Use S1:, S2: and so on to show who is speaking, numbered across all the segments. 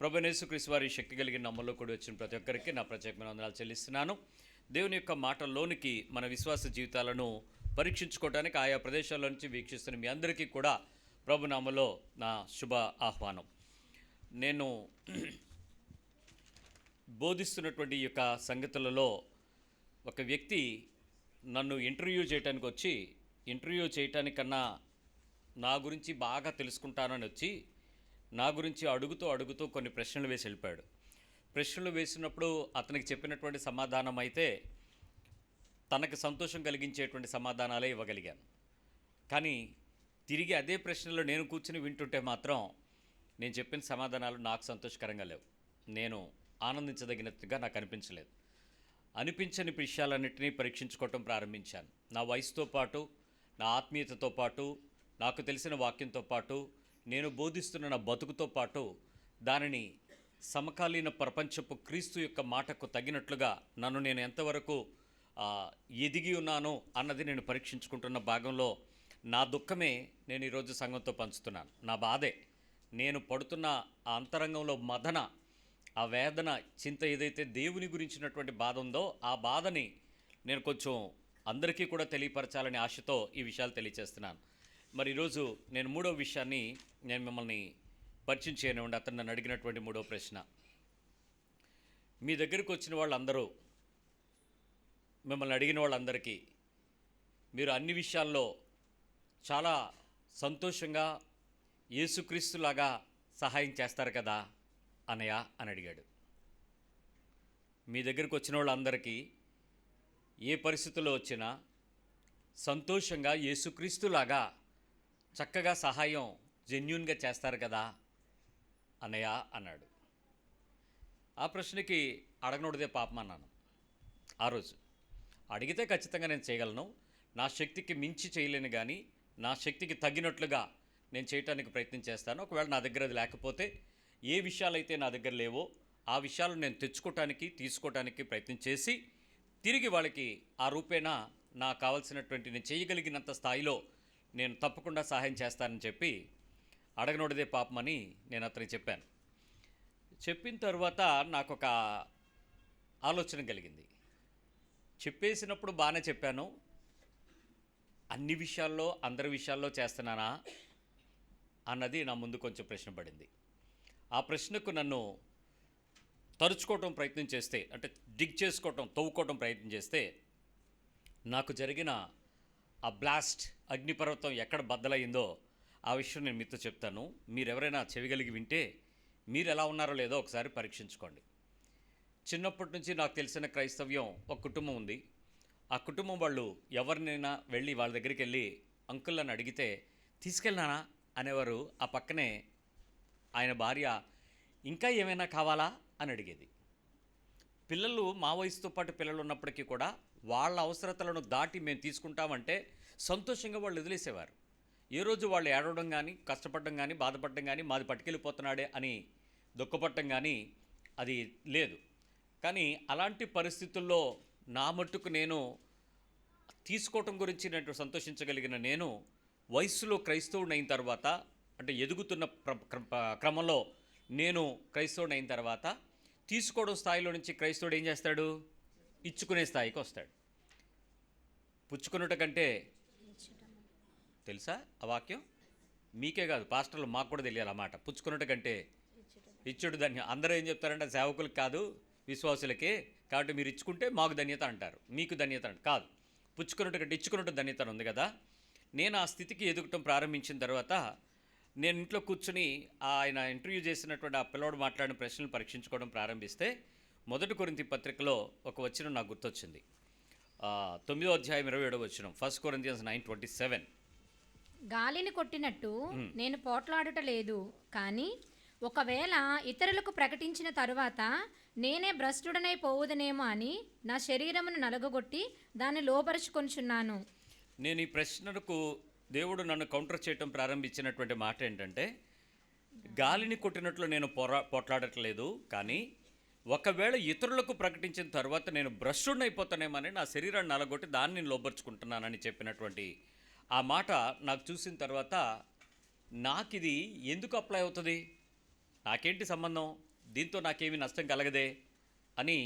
S1: ప్రభువైన యేసుక్రీస్తు వారి శక్తి కలిగిన నమ్మలో కూడి వచ్చిన ప్రతి ఒక్కరికి నా ప్రత్యేకమైన వందనాలు చెల్లిస్తున్నాను. దేవుని యొక్క మాటల్లోనికి మన విశ్వాస జీవితాలను పరీక్షించుకోవడానికి ఆయా ప్రదేశాల నుంచి వీక్షిస్తున్న మీ అందరికీ కూడా ప్రభు నామలో నా శుభ ఆహ్వానం. నేను బోధిస్తున్నటువంటి ఈ యొక్క సంగతులలో ఒక వ్యక్తి నన్ను ఇంటర్వ్యూ చేయటానికన్నా నా గురించి బాగా తెలుసుకుంటానని వచ్చి నా గురించి అడుగుతూ కొన్ని ప్రశ్నలు వేసి వెళ్ళిపోయాడు. ప్రశ్నలు వేసినప్పుడు అతనికి చెప్పినటువంటి సమాధానం అయితే తనకు సంతోషం కలిగించేటువంటి సమాధానాలే ఇవ్వగలిగాను. కానీ తిరిగి అదే ప్రశ్నలో నేను కూర్చుని వింటుంటే మాత్రం నేను చెప్పిన సమాధానాలు నాకు సంతోషకరంగా లేవు. నేను ఆనందించదగినట్టుగా నాకు అనిపించలేదు. అనిపించని విషయాలన్నింటినీ పరీక్షించుకోవటం ప్రారంభించాను. నా వయసుతో పాటు, నా ఆత్మీయతతో పాటు, నాకు తెలిసిన వాక్యంతో పాటు, నేను బోధిస్తున్న నా బతుకుతో పాటు దానిని సమకాలీన ప్రపంచపు క్రీస్తు యొక్క మాటకు తగినట్లుగా నన్ను నేను ఎంతవరకు ఎదిగి ఉన్నాను అన్నది నేను పరీక్షించుకుంటున్న భాగంలో నా దుఃఖమే నేను ఈరోజు సంఘంతో పంచుతున్నాను. నా బాధే, నేను పడుతున్న ఆ అంతరంగంలో మదన, ఆ వేదన, చింత ఏదైతే దేవుని గురించినటువంటి బాధ ఉందో ఆ బాధని నేను కొంచెం అందరికీ కూడా తెలియపరచాలని ఆశతో ఈ విషయాలు తెలియచేస్తున్నాను. మరి ఈరోజు నేను మూడో విషయాన్ని నేను మిమ్మల్ని పరిచయం చేయనివ్వండి. అతను నన్ను అడిగినటువంటి మూడో ప్రశ్న, మీ దగ్గరికి వచ్చిన వాళ్ళందరూ, మిమ్మల్ని అడిగిన వాళ్ళందరికీ మీరు అన్ని విషయాల్లో చాలా సంతోషంగా యేసుక్రీస్తులాగా సహాయం చేస్తారు కదా అన్నయ్య అని అడిగాడు. మీ దగ్గరికి వచ్చిన వాళ్ళందరికీ ఏ పరిస్థితుల్లో వచ్చినా సంతోషంగా యేసుక్రీస్తులాగా చక్కగా సహాయం జెన్యూన్గా చేస్తారు కదా అన్నయ్య అన్నాడు. ఆ ప్రశ్నకి అడగనోడిదే పాపం అన్నాను. ఆ రోజు అడిగితే ఖచ్చితంగా నేను చేయగలను. నా శక్తికి మించి చేయలేను, కానీ నా శక్తికి తగినట్లుగా నేను చేయటానికి ప్రయత్నం చేస్తాను. ఒకవేళ నా దగ్గర అది లేకపోతే, ఏ విషయాలైతే నా దగ్గర లేవో ఆ విషయాలు నేను తీసుకోవటానికి ప్రయత్నం చేసి తిరిగి వాళ్ళకి ఆ రూపేణా నాకు కావాల్సినటువంటి నేను చేయగలిగినంత స్థాయిలో నేను తప్పకుండా సహాయం చేస్తానని చెప్పి అడగనోడిదే పాపమని నేను అతనికి చెప్పాను. చెప్పిన తర్వాత నాకు ఒక ఆలోచన కలిగింది. చెప్పేసినప్పుడు బాగానే చెప్పాను, అన్ని విషయాల్లో అందరి విషయాల్లో చేస్తున్నానా అన్నది నా ముందు కొంచెం ప్రశ్న పడింది. ఆ ప్రశ్నకు నన్ను తరుచుకోవటం ప్రయత్నం చేస్తే, అంటే తవ్వుకోవటం ప్రయత్నం చేస్తే నాకు జరిగిన ఆ బ్లాస్ట్, అగ్నిపర్వతం ఎక్కడ బద్దలయ్యిందో ఆ విషయం నేను మీతో చెప్తాను. మీరెవరైనా చెవిగలిగి వింటే మీరు ఎలా ఉన్నారో లేదో ఒకసారి పరీక్షించుకోండి. చిన్నప్పటి నుంచి నాకు తెలిసిన క్రైస్తవ్యం ఒక కుటుంబం ఉంది. ఆ కుటుంబం వాళ్ళు ఎవరినైనా వెళ్ళి వాళ్ళ దగ్గరికి వెళ్ళి అంకుల్ అని అడిగితే తీసుకెళ్ళినానా అనేవారు. ఆ పక్కనే ఆయన భార్య ఇంకా ఏమైనా కావాలా అని అడిగేది. పిల్లలు, మా వయసుతో పాటు పిల్లలు ఉన్నప్పటికీ కూడా వాళ్ళ అవసరతలను దాటి మేము తీసుకుంటామంటే సంతోషంగా వాళ్ళు వదిలేసేవారు. ఏ రోజు వాళ్ళు ఏడవడం కానీ, కష్టపడడం కానీ, బాధపడడం కానీ, మాది పట్టుకెళ్ళిపోతున్నాడే అని దుఃఖపడటం కానీ అది లేదు. కానీ అలాంటి పరిస్థితుల్లో నా మట్టుకు నేను తీసుకోవటం గురించి నేను సంతోషించగలిగిన నేను వయస్సులో క్రైస్తవుడిని అయిన తర్వాత, అంటే ఎదుగుతున్న క్రమంలో నేను క్రైస్తవుడిని అయిన తర్వాత తీసుకోవడం స్థాయిలో నుంచి క్రైస్తవుడు ఏం చేస్తాడు? ఇచ్చుకునే స్థాయికి వస్తాడు. పుచ్చుకున్నట కంటే, తెలుసా ఆ వాక్యం? మీకే కాదు, పాస్టర్లు మాకు కూడా తెలియాలి ఆ మాట. పుచ్చుకున్నట కంటే ఇచ్చుడు ధన్యం. అందరూ ఏం చెప్తారంటే సేవకులకు కాదు, విశ్వాసులకే, కాబట్టి మీరు ఇచ్చుకుంటే మాకు ధన్యత అంటారు, మీకు ధన్యత కాదు. పుచ్చుకున్నట్టు కంటే ఇచ్చుకున్నట్టు ధన్యత ఉంది కదా. నేను ఆ స్థితికి ఎదగటం ప్రారంభించిన తర్వాత నేను ఇంట్లో కూర్చుని ఆయన ఇంటర్వ్యూ చేసినటువంటి ఆ పిల్లవాడు మాట్లాడిన ప్రశ్నలు పరీక్షించుకోవడం ప్రారంభిస్తే 1 కొరింథీ పత్రికలో ఒక వచనం నాకు గుర్తొచ్చింది. 9వ అధ్యాయం 27వ వచనం, 1 Corinthians 9:27.
S2: గాలిని కొట్టినట్టు నేను పోట్లాడుట లేదు, కానీ ఒకవేళ ఇతరులకు ప్రకటించిన తరువాత నేనే భ్రష్టుడనై పోవుదనేమో అని నా శరీరమును నలగొట్టి దాన్ని లోపరుచుకొనుచున్నాను.
S1: నేను ఈ ప్రశ్నకు దేవుడు నన్ను కౌంటర్ చేయటం ప్రారంభించినటువంటి మాట ఏంటంటే, గాలిని కొట్టినట్లు నేను పోట్లాడట్లేదు, కానీ ఒకవేళ ఇతరులకు ప్రకటించిన తర్వాత నేను భ్రష్టుడైపోతానేమని నా శరీరాన్ని నలగొట్టి దాన్ని నేను లోపరుచుకుంటున్నానని చెప్పినటువంటి ఆ మాట నాకు చూసిన తర్వాత నాకు ఇది ఎందుకు అప్లై అవుతుంది? నాకేంటి సంబంధం? దీంతో నాకేమీ నష్టం కలగదే అని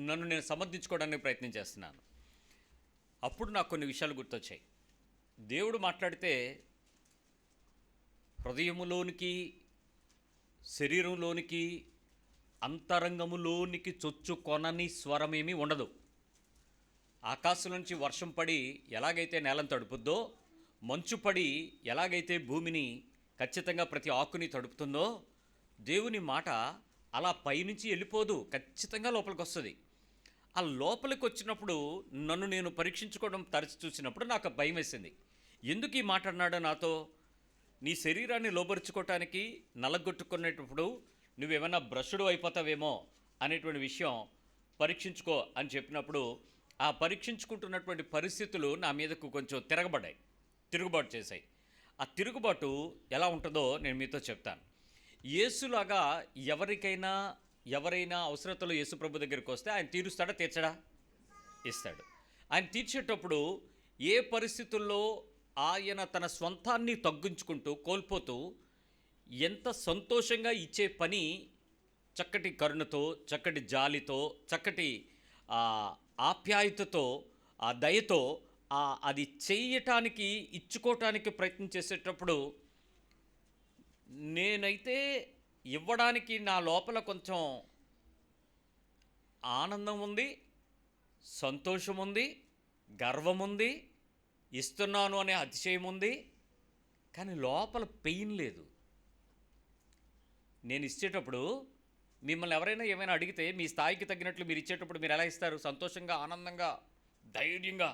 S1: నన్ను నేను సమర్థించుకోవడానికి ప్రయత్నం చేస్తున్నాను. అప్పుడు నాకు కొన్ని విషయాలు గుర్తొచ్చాయి. దేవుడు మాట్లాడితే హృదయములోనికి, శరీరంలోనికి, అంతరంగములోనికి చొచ్చుకొనని స్వరమేమీ ఉండదు. ఆకాశం నుంచి వర్షం పడి ఎలాగైతే నేలను తడుపుద్దో, మంచు పడి ఎలాగైతే భూమిని ఖచ్చితంగా ప్రతి ఆకుని తడుపుతుందో, దేవుని మాట అలా పైనుంచి వెళ్ళిపోదు, ఖచ్చితంగా లోపలికి వస్తుంది. ఆ లోపలికి వచ్చినప్పుడు నన్ను నేను పరీక్షించుకోవడం తరచి చూసినప్పుడు నాకు భయం వేసింది. ఎందుకు ఈ మాట అన్నాడో నాతో? నీ శరీరాన్ని లోపరుచుకోవటానికి నలగొట్టుకునేటప్పుడు నువ్వేమన్నా బ్రషుడు అయిపోతావేమో అనేటువంటి విషయం పరీక్షించుకో అని చెప్పినప్పుడు ఆ పరీక్షించుకుంటున్నటువంటి పరిస్థితులు నా మీదకు కొంచెం తిరుగుబాటు చేశాయి. ఆ తిరుగుబాటు ఎలా ఉంటుందో నేను మీతో చెప్తాను. యేసులాగా ఎవరైనా అవసరతలో యేసు ప్రభు దగ్గరికి వస్తే ఆయన తీరుస్తాడా, తీర్చడా? ఇస్తాడు. ఆయన తీర్చేటప్పుడు ఏ పరిస్థితుల్లో ఆయన తన స్వంతాన్ని తగ్గించుకుంటూ కోల్పోతూ ఎంత సంతోషంగా ఇచ్చే పని చక్కటి కరుణతో, చక్కటి జాలితో, చక్కటి ఆప్యాయతతో, ఆ దయతో అది చేయటానికి, ఇచ్చుకోవటానికి ప్రయత్నం చేసేటప్పుడు నేనైతే ఇవ్వడానికి నా లోపల కొంచెం ఆనందం ఉంది, సంతోషం ఉంది, గర్వం ఉంది, ఇస్తున్నాను అనే అతిశయం ఉంది. కానీ లోపల పెయిన్ లేదు. నేను ఇచ్చేటప్పుడు మిమ్మల్ని ఎవరైనా ఏమైనా అడిగితే మీ స్థాయికి తగ్గినట్లు మీరు ఇచ్చేటప్పుడు మీరు ఎలా ఇస్తారు? సంతోషంగా, ఆనందంగా, ధైర్యంగా,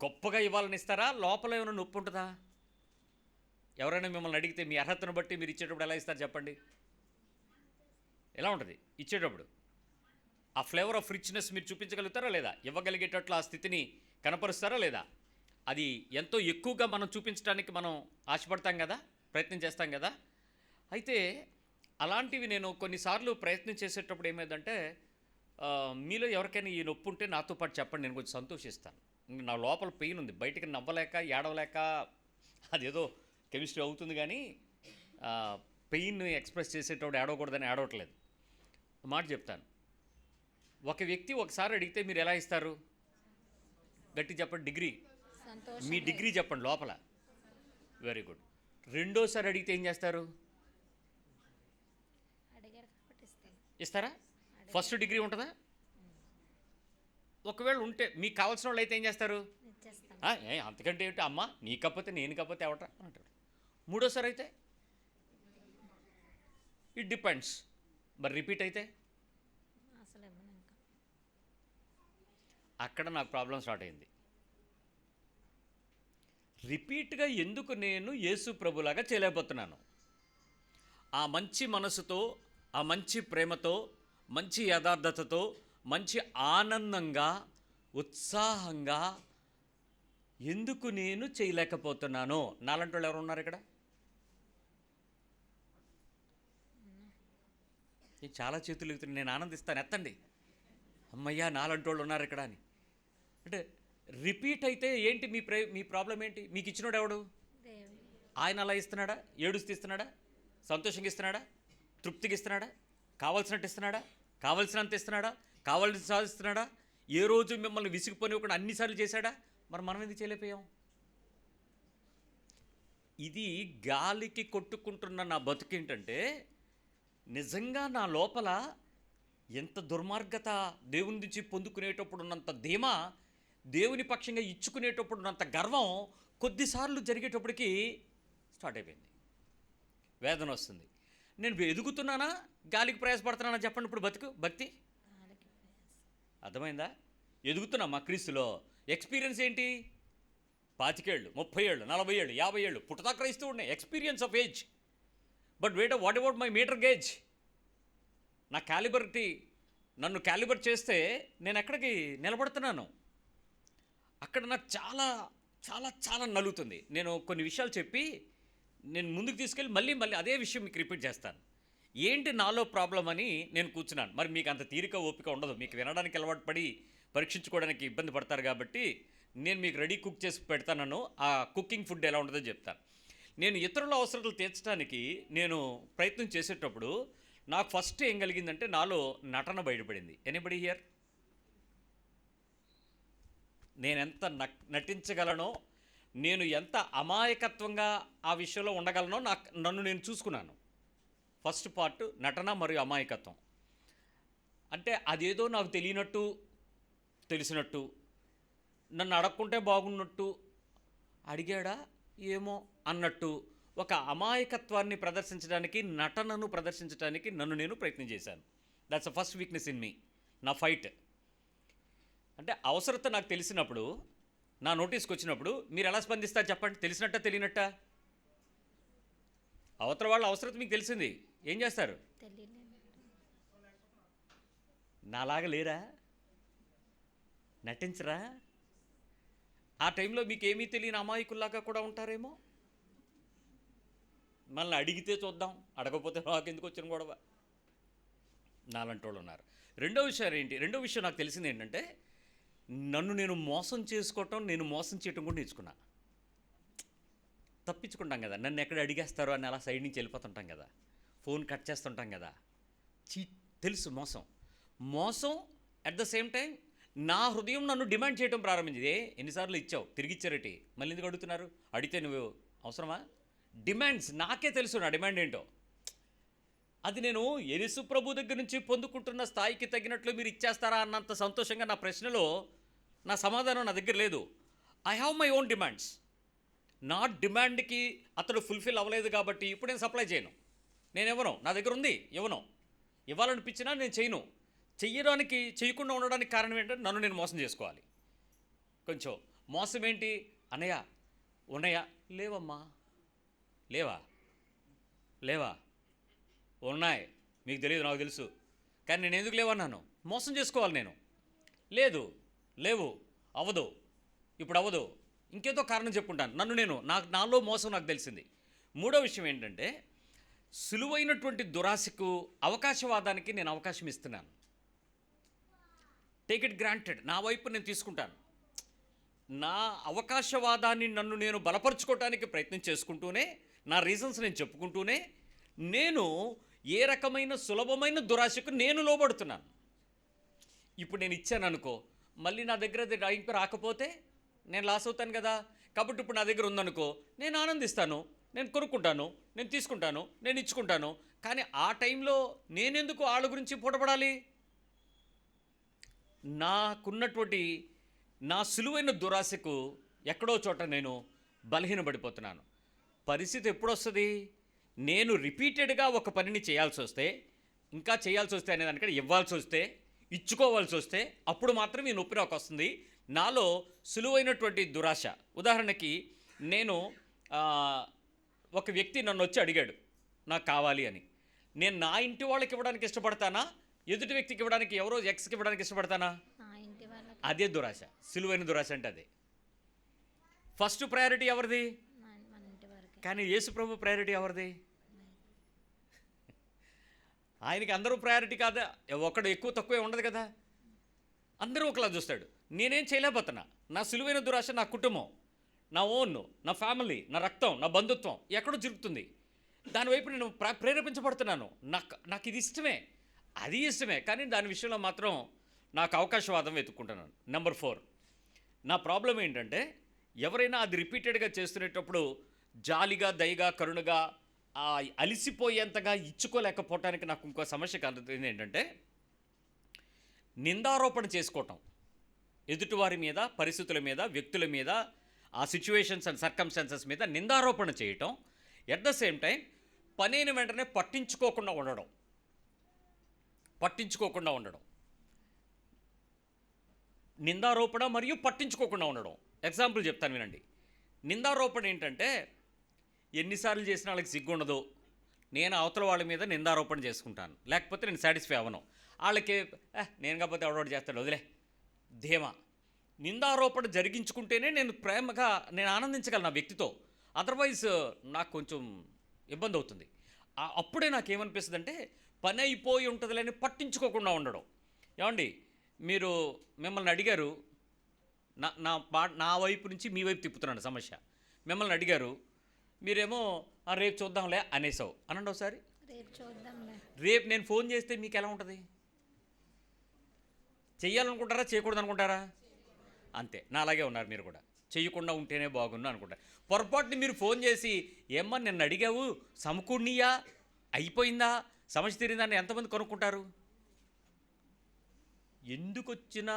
S1: గొప్పగా ఇవ్వాలని ఇస్తారా? లోపల ఏమైనా నొప్పి ఉంటుందా? ఎవరైనా మిమ్మల్ని అడిగితే మీ అర్హతను బట్టి మీరు ఇచ్చేటప్పుడు ఎలా ఇస్తారు చెప్పండి? ఎలా ఉంటుంది ఇచ్చేటప్పుడు? ఆ ఫ్లేవర్ ఆఫ్ రిచ్నెస్ మీరు చూపించగలుగుతారా లేదా? ఇవ్వగలిగేటట్లు ఆ స్థితిని కనపరుస్తారా లేదా? అది ఎంతో ఎక్కువగా మనం చూపించడానికి మనం ఆశపడతాం కదా, ప్రయత్నం చేస్తాం కదా. అయితే అలాంటివి నేను కొన్నిసార్లు ప్రయత్నం చేసేటప్పుడు ఏమైందంటే, మీలో ఎవరికైనా ఈ నొప్పి ఉంటే నాతో పాటు చెప్పండి, నేను కొంచెం సంతోషిస్తాను. నా లోపల పెయిన్ ఉంది, బయటికి నవ్వలేక, ఏడవలేక, అదేదో కెమిస్ట్రీ అవుతుంది కానీ పెయిన్ ఎక్స్ప్రెస్ చేసేటప్పుడు ఏడవకూడదని ఏడవట్లేదు. మాట చెప్తాను. ఒక వ్యక్తి ఒకసారి అడిగితే మీరు ఎలా ఇస్తారు? గట్టి చెప్పండి. డిగ్రీ, మీ డిగ్రీ చెప్పండి లోపల. Very good. రెండోసారి అడిగితే ఏం చేస్తారు? ఇస్తారా? ఫస్ట్ డిగ్రీ ఉంటుందా? ఒకవేళ ఉంటే మీకు కావాల్సిన వాళ్ళు అయితే ఏం చేస్తారు? అంతకంటే ఏంటి అమ్మ, నీ కాకపోతే నేను కాకపోతే ఎవట అంటారు. మూడోసారి అయితే ఇట్ డిపెండ్స్. మరి రిపీట్ అయితే అక్కడ నాకు ప్రాబ్లం స్టార్ట్ అయింది. రిపీట్గా ఎందుకు నేను యేసు ప్రభులాగా చేయలేకపోతున్నాను? ఆ మంచి మనసుతో, ఆ మంచి ప్రేమతో, మంచి యథార్థతతో, మంచి ఆనందంగా, ఉత్సాహంగా ఎందుకు నేను చేయలేకపోతున్నాను? నాలంటి వాళ్ళు ఎవరు ఉన్నారు ఇక్కడ? చాలా చేతులు ఎత్తున నేను ఆనందిస్తాను, ఎత్తండి. అమ్మయ్యా, నాలంటి వాళ్ళు ఉన్నారు ఇక్కడ అని. అంటే రిపీట్ అయితే ఏంటి మీ ప్రాబ్లం ఏంటి? మీకు ఇచ్చినోడు ఎవడు? ఆయన అలా ఇస్తున్నాడా? ఏడుస్తూ ఇస్తున్నాడా? సంతోషంగా ఇస్తున్నాడా? తృప్తిగా ఇస్తున్నాడా? కావాల్సినట్టు ఇస్తున్నాడా? కావాల్సినంత ఇస్తున్నాడా? కావాల్సిన సాధిస్తున్నాడా? ఏ రోజు మిమ్మల్ని విసిగిపోని ఒకటి అన్నిసార్లు చేశాడా? మరి మనం ఎందుకు చేయలేకపోయాం? ఇది గాలికి కొట్టుకుంటున్న నా బతుకేంటంటే, నిజంగా నా లోపల ఎంత దుర్మార్గత, దేవుని నుంచి పొందుకునేటప్పుడు ఉన్నంత ధీమా, దేవుని పక్షంగా ఇచ్చుకునేటప్పుడు ఉన్నంత గర్వం కొద్దిసార్లు జరిగేటప్పటికి స్టార్ట్ అయిపోయింది. వేదన వస్తుంది. నేను ఎదుగుతున్నానా, గాలికి ప్రయాసపడుతున్నానా చెప్పండి? ఇప్పుడు భక్తి అర్థమైందా? ఎదుగుతున్నా మా క్రీస్తులో. ఎక్స్పీరియన్స్ ఏంటి? 25 ఏళ్ళు, 30 ఏళ్ళు, 40 ఏళ్ళు, 50 ఏళ్ళు పుట్టదాకా ఇస్తూ ఉన్నాయి. Experience of age. But what about my metre gauge? నా క్యాలిబర్టీ, నన్ను క్యాలిబర్ చేస్తే నేను ఎక్కడికి నిలబడుతున్నాను? అక్కడ నాకు చాలా చాలా చాలా నలుగుతుంది. నేను కొన్ని విషయాలు చెప్పి నేను ముందుకు తీసుకెళ్ళి మళ్ళీ అదే విషయం మీకు రిపీట్ చేస్తాను. ఏంటి నాలో ప్రాబ్లం అని నేను కూర్చున్నాను. మరి మీకు అంత తీరిక ఓపిక ఉండదు, మీకు వినడానికి అలవాటు పడి పరీక్షించుకోవడానికి ఇబ్బంది పడతారు కాబట్టి నేను మీకు రెడీ కుక్ చేసి పెడతాను. ఆ కుకింగ్ ఫుడ్ ఎలా ఉంటుందో చెప్తాను. నేను ఇతరుల అవసరాలు తీర్చడానికి నేను ప్రయత్నం చేసేటప్పుడు నాకు ఫస్ట్ ఏం కలిగిందంటే నాలో నటన బయటపడింది. Anybody here? నేనెంత నటించగలనో, నేను ఎంత అమాయకత్వంగా ఆ విషయంలో ఉండగలనో నన్ను నేను చూసుకున్నాను. ఫస్ట్ పార్ట్ నటన మరియు అమాయకత్వం. అంటే అదేదో నాకు తెలియనట్టు, తెలిసినట్టు, నన్ను అడగకుంటే బాగున్నట్టు, అడిగాడా ఏమో అన్నట్టు ఒక అమాయకత్వాన్ని ప్రదర్శించడానికి, నటనను ప్రదర్శించడానికి నన్ను నేను ప్రయత్నం చేశాను. That's the first weakness in me, నా ఫైట్. అంటే అవసరత నాకు తెలిసినప్పుడు, నా నోటీస్కి వచ్చినప్పుడు మీరు ఎలా స్పందిస్తారు చెప్పండి? తెలిసినట్ట తెలియనట్ట? అవతల వాళ్ళ అవసరత మీకు తెలిసింది, ఏం చేస్తారు? నాలాగా లేరా? నటించరా? ఆ టైంలో మీకు ఏమీ తెలియని అమాయకుల్లాగా కూడా ఉంటారేమో. మనల్ని అడిగితే చూద్దాం, అడగకపోతే నాకెందుకు వచ్చిన గొడవ, నాలంటి వాళ్ళు ఉన్నారు. రెండో విషయం నాకు తెలిసింది ఏంటంటే, నన్ను నేను మోసం చేసుకోవటం, నేను మోసం చేయటం కూడా నేర్చుకున్నా. తప్పించుకుంటాం కదా, నన్ను ఎక్కడ అడిగేస్తారో అని అలా సైడ్ నుంచి వెళ్ళిపోతుంటాం కదా, ఫోన్ కట్ చేస్తుంటాం కదా. తెలుసు మోసం అట్ ద సేమ్ టైం నా హృదయం నన్ను డిమాండ్ చేయడం ప్రారంభించింది. ఎన్నిసార్లు ఇచ్చావు, తిరిగి ఇచ్చారటి, మళ్ళీ ఎందుకు అడుగుతున్నారు? అడిగితే నువ్వు అవసరమా? డిమాండ్స్ నాకే తెలుసు నా డిమాండ్ ఏంటో. అది నేను యేసు ప్రభు దగ్గర నుంచి పొందుకుంటున్న స్థాయికి తగినట్లు మీరు ఇచ్చేస్తారా అన్నంత సంతోషంగా నా ప్రశ్నలో నా సమాధానం నా దగ్గర లేదు. I have my own demands. నా డిమాండ్కి అతడు ఫుల్ఫిల్ అవ్వలేదు కాబట్టి ఇప్పుడు నేను సప్లై చేయను. నేను ఇవ్వను, నా దగ్గర ఉంది ఇవ్వను. ఇవ్వాలనిపించినా నేను చేయను. చేయకుండా ఉండడానికి కారణం ఏంటంటే నన్ను నేను మోసం చేసుకోవాలి. కొంచెం మోసం ఏంటి? అన్నయ్య ఉన్నాయా? లేవమ్మా. లేవా? ఉన్నాయి, మీకు తెలియదు, నాకు తెలుసు. కానీ నేను ఎందుకు లేవన్నాను? మోసం చేసుకోవాలి నేను. లేవు, అవ్వదు, ఇప్పుడు అవ్వదు, ఇంకేదో కారణం చెప్పుకుంటాను. నాలో మోసం నాకు తెలిసింది. మూడో విషయం ఏంటంటే, సులువైనటువంటి దురాశకు, అవకాశవాదానికి నేను అవకాశం ఇస్తున్నాను. టేక్ ఇట్ గ్రాంటెడ్, నా వైపు నేను తీసుకుంటాను. నా అవకాశవాదాన్ని నన్ను నేను బలపరుచుకోవడానికి ప్రయత్నం చేసుకుంటూనే, నా రీజన్స్ నేను చెప్పుకుంటూనే, నేను ఏ రకమైన సులభమైన దురాశకు నేను లోబడుతున్నాను. ఇప్పుడు నేను ఇచ్చాను అనుకో, మళ్ళీ నా దగ్గర డ్రాయింగ్ రాకపోతే నేను లాస్ అవుతాను కదా. కాబట్టి ఇప్పుడు నా దగ్గర ఉందనుకో, నేను ఆనందిస్తాను, నేను కొనుక్కుంటాను, నేను తీసుకుంటాను, నేను ఇచ్చుకుంటాను. కానీ ఆ టైంలో నేనెందుకు వాళ్ళ గురించి పూటపడాలి? నాకున్నటువంటి నా సులువైన దురాశకు ఎక్కడో చోట నేను బలహీనపడిపోతున్నాను. పరిస్థితి ఎప్పుడు వస్తుంది? నేను రిపీటెడ్గా ఒక పనిని చేయాల్సి వస్తే, ఇంకా చేయాల్సి వస్తే అనే దానికంటే ఇవ్వాల్సి వస్తే, ఇచ్చుకోవాల్సి వస్తే, అప్పుడు మాత్రం ఈ నొప్పి నాకు వస్తుంది. నాలో సులువైనటువంటి దురాశ. ఉదాహరణకి నేను ఒక వ్యక్తి నన్ను వచ్చి అడిగాడు నాకు కావాలి అని. నేను నా ఇంటి వాళ్ళకి ఇవ్వడానికి ఇష్టపడతానా, ఎదుటి వ్యక్తికి ఇవ్వడానికి, ఎవరో ఎక్స్కి ఇవ్వడానికి ఇష్టపడతానా? అదే దురాశ. సులువైన దురాశ అంటే అదే. ఫస్ట్ ప్రయారిటీ ఎవరిది? కానీ యేసు ప్రభు ప్రయారిటీ ఎవరిది? ఆయనకి అందరూ ప్రయారిటీ కాదా? ఒకడు ఎక్కువ తక్కువ ఉండదు కదా, అందరూ ఒకలా చూస్తాడు. నేనేం చేయలేకపోతున్నా. నా సులువైన దురాశ నా కుటుంబం, నా ఓన్, నా ఫ్యామిలీ, నా రక్తం, నా బంధుత్వం ఎక్కడో జరుగుతుంది. దానివైపు నేను ప్రేరేపించబడుతున్నాను. నాకు ఇది ఇష్టమే, అది ఇష్టమే, కానీ దాని విషయంలో మాత్రం నాకు అవకాశవాదం వెతుక్కుంటున్నాను. నెంబర్ 4, నా ప్రాబ్లం ఏంటంటే, ఎవరైనా అది రిపీటెడ్గా చేస్తునేటప్పుడు జాలిగా, దయగా, కరుణగా, అలిసిపోయేంతగా ఇచ్చుకోలేకపోవటానికి నాకు ఇంకో సమస్య కలుగుతుంది. ఏంటంటే, నిందారోపణ చేసుకోవటం, ఎదుటివారి మీద, పరిస్థితుల మీద, వ్యక్తుల మీద, ఆ సిచ్యువేషన్స్ అండ్ సర్కమ్స్టాన్సెస్ మీద నిందారోపణ చేయటం. ఎట్ ద సేమ్ టైం పనైన వెంటనే పట్టించుకోకుండా ఉండడం. నిందారోపణ మరియు పట్టించుకోకుండా ఉండడం. ఎగ్జాంపుల్ చెప్తాను వినండి. నిందారోపణ ఏంటంటే, ఎన్నిసార్లు చేసినా వాళ్ళకి సిగ్గు ఉండదు, నేను అవతల వాళ్ళ మీద నిందారోపణ చేసుకుంటాను, లేకపోతే నేను సాటిస్ఫై అవ్వను. వాళ్ళకి నేను కాకపోతే ఎవడోడు చేస్తాడు, వదిలే, ధీమా. నిందారోపణ జరిగించుకుంటేనే నేను ప్రేమగా నేను ఆనందించగలను నా వ్యక్తితో. అదర్వైజ్ నాకు కొంచెం ఇబ్బంది అవుతుంది. అప్పుడే నాకేమనిపిస్తుంది అంటే, పని అయిపోయి ఉంటుందిలేని పట్టించుకోకుండా ఉండడం. ఏమండి, మిమ్మల్ని అడిగారు, నా వైపు నుంచి మీ వైపు తిప్పుతున్నాను సమస్య. మిమ్మల్ని అడిగారు, మీరేమో రేపు చూద్దాంలే అనేసావు అనండి ఒకసారి.
S2: రేపు చూద్దాంలే.
S1: రేపు నేను ఫోన్ చేస్తే మీకు ఎలా ఉంటుంది? చెయ్యాలనుకుంటారా, చేయకూడదు అనుకుంటారా? అంతే, నా అలాగే ఉన్నారు మీరు కూడా. చెయ్యకుండా ఉంటేనే బాగున్నా అనుకుంటారు. పొరపాటుని మీరు ఫోన్ చేసి ఏమ్మా నిన్ను అడిగావు, సమకూడినీయా, అయిపోయిందా, సమస్య తీరిందని ఎంతమంది కనుక్కుంటారు? ఎందుకు వచ్చిన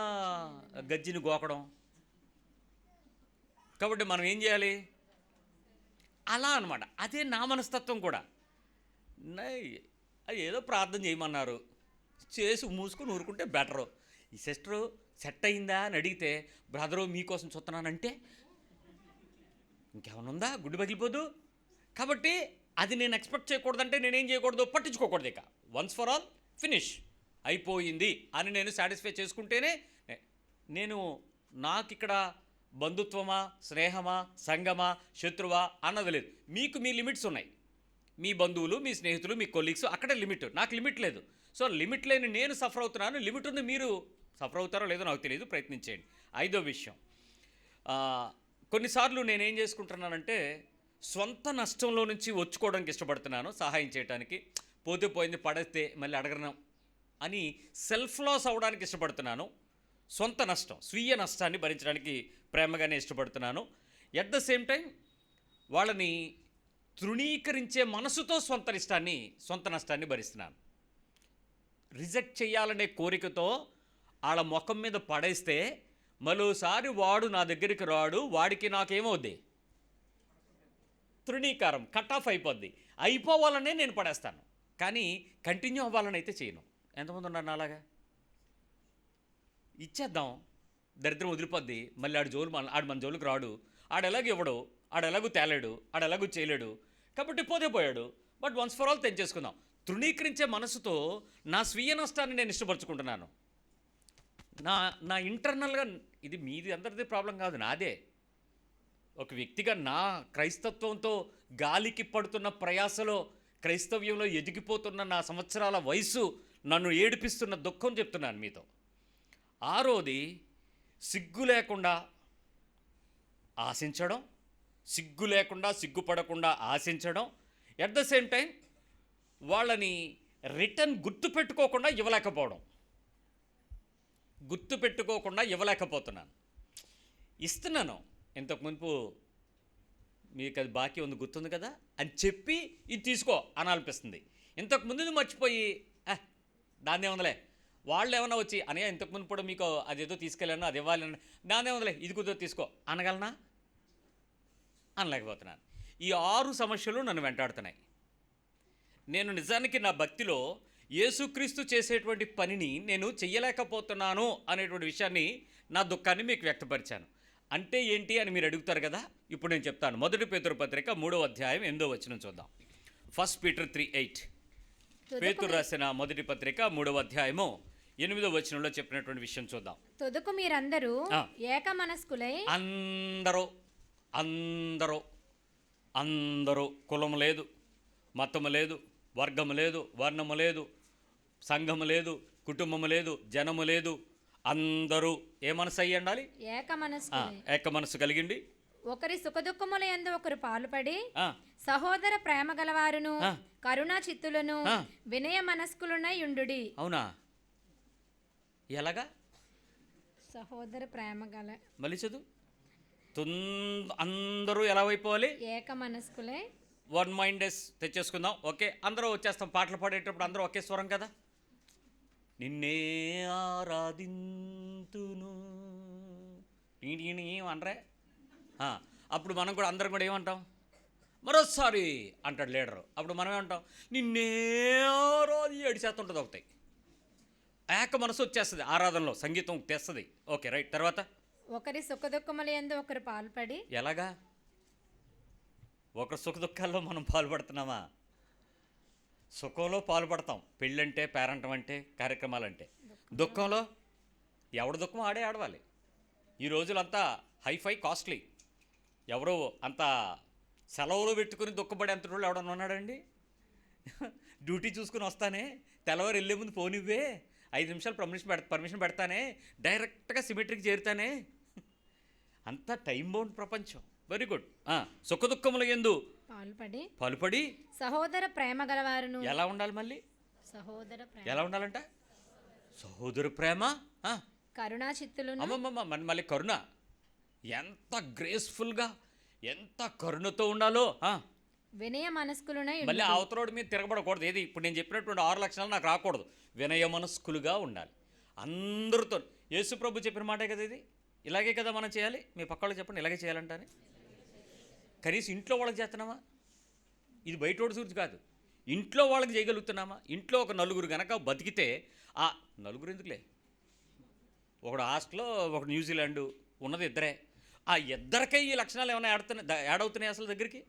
S1: గజ్జిని గోకడం? కాబట్టి మనం ఏం చేయాలి? అలా అనమాట. అదే నా మనస్తత్వం కూడా. అది ఏదో ప్రార్థన చేయమన్నారు, చేసి మూసుకొని ఊరుకుంటే బెటరు. ఈ సిస్టరు సెట్ అయిందా అని అడిగితే, బ్రదరు మీకోసం చూస్తున్నానంటే ఇంకేమైనా ఉందా? గుడ్డు పగిలిపోదు. కాబట్టి అది నేను ఎక్స్పెక్ట్ చేయకూడదంటే నేనేం చేయకూడదు? పట్టించుకోకూడదు. ఇక వన్స్ ఫర్ ఆల్ ఫినిష్ అయిపోయింది అని నేను సాటిస్ఫై చేసుకుంటేనే నేను నాకు ఇక్కడ బంధుత్వమా, స్నేహమా, సంగమా, శత్రువా అన్నది లేదు. మీకు మీ లిమిట్స్ ఉన్నాయి. మీ బంధువులు, మీ స్నేహితులు, మీ కొలీగ్స్, అక్కడే లిమిట్. నాకు లిమిట్ లేదు. సో లిమిట్ లేని నేను సఫర్ అవుతున్నాను, లిమిట్ ఉంది. మీరు సఫర్ అవుతారో లేదో నాకు తెలియదు, ప్రయత్నించేయండి. 5వ విషయం, కొన్నిసార్లు నేనేం చేసుకుంటున్నానంటే సొంత నష్టంలో నుంచి వచ్చుకోవడానికి ఇష్టపడుతున్నాను, సహాయం చేయడానికి. పోతే పోయింది, పడేస్తే మళ్ళీ అడగను అని సెల్ఫ్ లాస్ అవ్వడానికి ఇష్టపడుతున్నాను. సొంత నష్టం, స్వీయ నష్టాన్ని భరించడానికి ప్రేమగానే ఇష్టపడుతున్నాను. ఎట్ ద సేమ్ టైం వాళ్ళని తృణీకరించే మనసుతో సొంత నష్టాన్ని భరిస్తున్నాను. రిజెక్ట్ చేయాలనే కోరికతో వాళ్ళ ముఖం మీద పడేస్తే మరోసారి వాడు నా దగ్గరికి రాడు, వాడికి నాకేమవుద్ది? తృణీకారం, కట్ ఆఫ్ అయిపోద్ది. అయిపోవాలనే నేను పడేస్తాను, కానీ కంటిన్యూ అవ్వాలని అయితే చేయను. ఎంతమంది ఉన్నారు నాలాగా? ఇచ్చేద్దాం, దరిద్రం వదిలిపోద్ది. మళ్ళీ ఆడు మన జోలికి రాడు, ఆడెలాగూ ఇవ్వడు, ఆడెలాగూ తేలేడు, ఆడెలాగూ చేయలేడు, కాబట్టి పోతే పోయాడు. బట్ వన్స్ ఫర్ ఆల్ తెంచేసుకుందాం. తృణీకరించే మనసుతో నా స్వీయ నష్టాన్ని నేను ఇష్టపరచుకుంటున్నాను. నా ఇంటర్నల్గా, ఇది మీది అందరిది ప్రాబ్లం కాదు, నాదే. ఒక వ్యక్తిగా నా క్రైస్తత్వంతో గాలికి పడుతున్న ప్రయాసలో, క్రైస్తవ్యంలో ఎదిగిపోతున్న నా సంవత్సరాల వయసు నన్ను ఏడిపిస్తున్న దుఃఖం చెప్తున్నాను మీతో. 6వది, సిగ్గు లేకుండా ఆశించడం, సిగ్గు లేకుండా, సిగ్గుపడకుండా ఆశించడం. ఎట్ ద సేమ్ టైం వాళ్ళని రిటర్న్ గుర్తుపెట్టుకోకుండా ఇవ్వలేకపోతున్నాను. ఇస్తున్నాను, ఇంతకు మునుపు మీకు అది బాకీ ఉంది గుర్తుంది కదా అని చెప్పి ఇది తీసుకో అనాలనిపిస్తుంది. ఇంతకు ముందు మర్చిపోయి దాన్నే ఉందలే, వాళ్ళు ఏమన్నా వచ్చి అనయ్య ఇంతకు ముందు కూడా మీకు అదేదో తీసుకెళ్ళాను, అది ఇవ్వాలని, దాన్నే ఉందలే, ఇది కుదో తీసుకో అనగలనా? అనలేకపోతున్నాను. ఈ 6 సమస్యలు నన్ను వెంటాడుతున్నాయి. నేను నిజానికి నా భక్తిలో యేసుక్రీస్తు చేసేటువంటి పనిని నేను చెయ్యలేకపోతున్నాను అనేటువంటి విషయాన్ని, నా దుఃఖాన్ని మీకు వ్యక్తపరిచాను. అంటే ఏంటి అని మీరు అడుగుతారు కదా, ఇప్పుడు నేను చెప్తాను. 1 పేతురు పత్రిక 3వ అధ్యాయం 8వ వచనం చూద్దాం. 1 Peter 3:8. పేతురు రాసిన మొదటి పత్రిక 3వ అధ్యాయము 8వ వచనంలో చెప్పినటువంటి విషయం చూద్దాం.
S2: తుదకు మీరందరూ ఏక మనస్కులై, అందరూ కులము లేదు, మతము లేదు, వర్గము లేదు, వర్ణము లేదు, సంఘము లేదు, కుటుంబము లేదు, జనము లేదు, అందరూ ఏ మనసు అయ్యి ఉండాలి? ఏక మనసు కలిగిండి, ఒకరి సుఖదుఖముల యందు ఒకరు పాలుపడి, సహోదర ప్రేమ గలవారును, కరుణా చిత్తులను, వినయ మనస్కులునై ఉండుడి.
S1: అవునా? ఎలాగా?
S2: సహోదర ప్రేమ గల,
S1: మళ్ళీ చదువు. అందరూ ఎలా అయిపోవాలి?
S2: ఏక మనస్కులే,
S1: వన్ మైండెస్ తెచ్చేసుకుందాం. ఓకే, అందరూ వచ్చేస్తాం. పాటలు పాడేటప్పుడు అందరూ ఒకే స్వరం కదా. నిన్నే ఆరాధింతును అనరే. అప్పుడు మనం కూడా అందరం కూడా ఏమంటాం? మరోసారి అంటాడు లీడరు. అప్పుడు మనం ఏమంటాం? నిన్నే ఆరాధి ఏడిచేస్తుంటుంది ఒకటి. ఏక మనసు వచ్చేస్తుంది ఆరాధనలో, సంగీతం తెస్తుంది. Okay right. తర్వాత
S2: ఒకరి సుఖదుఖముల యందు ఒకరు పాల్పడి.
S1: ఎలాగా? ఒకరి సుఖ దుఃఖాల్లో మనం పాల్పడుతున్నామా? సుఖంలో పాల్పడతాం, పెళ్ళంటే, పేరంటం అంటే, కార్యక్రమాలంటే. దుఃఖంలో ఎవడు దుఃఖం ఆడే ఆడవాలి. ఈ రోజులంతా హైఫై కాస్ట్లీ. ఎవరో అంత సెలవులు పెట్టుకుని దుఃఖపడే అంత రోజులు ఎవడన్నా ఉన్నాడండి? డ్యూటీ చూసుకుని వస్తానే, తెల్లవారు వెళ్ళే ముందు ఫోన్ ఇవ్వే, 5 నిమిషాలు పర్మిషన్ పెడతానే, డైరెక్ట్గా సిమెట్రీకి చేరుతానే. అంతా టైం బౌండ్ ప్రపంచం. Very good. సుఖ దుఃఖముల యందు
S2: పాలుపడి
S3: సహోదర ప్రేమ గలవారును.
S2: ఎలా ఉండాలి మళ్ళీ?
S3: సహోదర ప్రేమ,
S2: ఎలా ఉండాలంట? సహోదర ప్రేమ,
S3: కరుణా చిత్తులను.
S2: అమ్మమ్మ మళ్ళీ కరుణ. ఎంత గ్రేస్ఫుల్గా, ఎంత కరుణతో ఉండాలో.
S3: వినయ మనస్కులునై
S2: మళ్ళీ అవతరోడి మీద తిరగబడకూడదు. ఏది ఇప్పుడు నేను చెప్పినటువంటి 6 లక్షణాలు నాకు రాకూడదు. వినయ మనస్కులుగా ఉండాలి అందరితో. యేసు ప్రభు చెప్పిన మాటే కదా ఇది. ఇలాగే కదా మనం చేయాలి. మీ పక్క వాళ్ళకి చెప్పండి ఇలాగే చేయాలంటానే. కనీసం ఇంట్లో వాళ్ళకి చేస్తున్నామా? ఇది బయటోడి గురించి కాదు, ఇంట్లో వాళ్ళకి చేయగలుగుతున్నామా? ఇంట్లో ఒక నలుగురు గనక బతికితే ఆ నలుగురు ఎందుకులే, ఒకడు హాస్టల్లో ఒకడు న్యూజిలాండు, ఉన్నది ఇద్దరే. ఆ ఇద్దరికే ఈ లక్షణాలు ఏమైనా యాడ్ అవుతున్నాయి అసలు దగ్గరికి?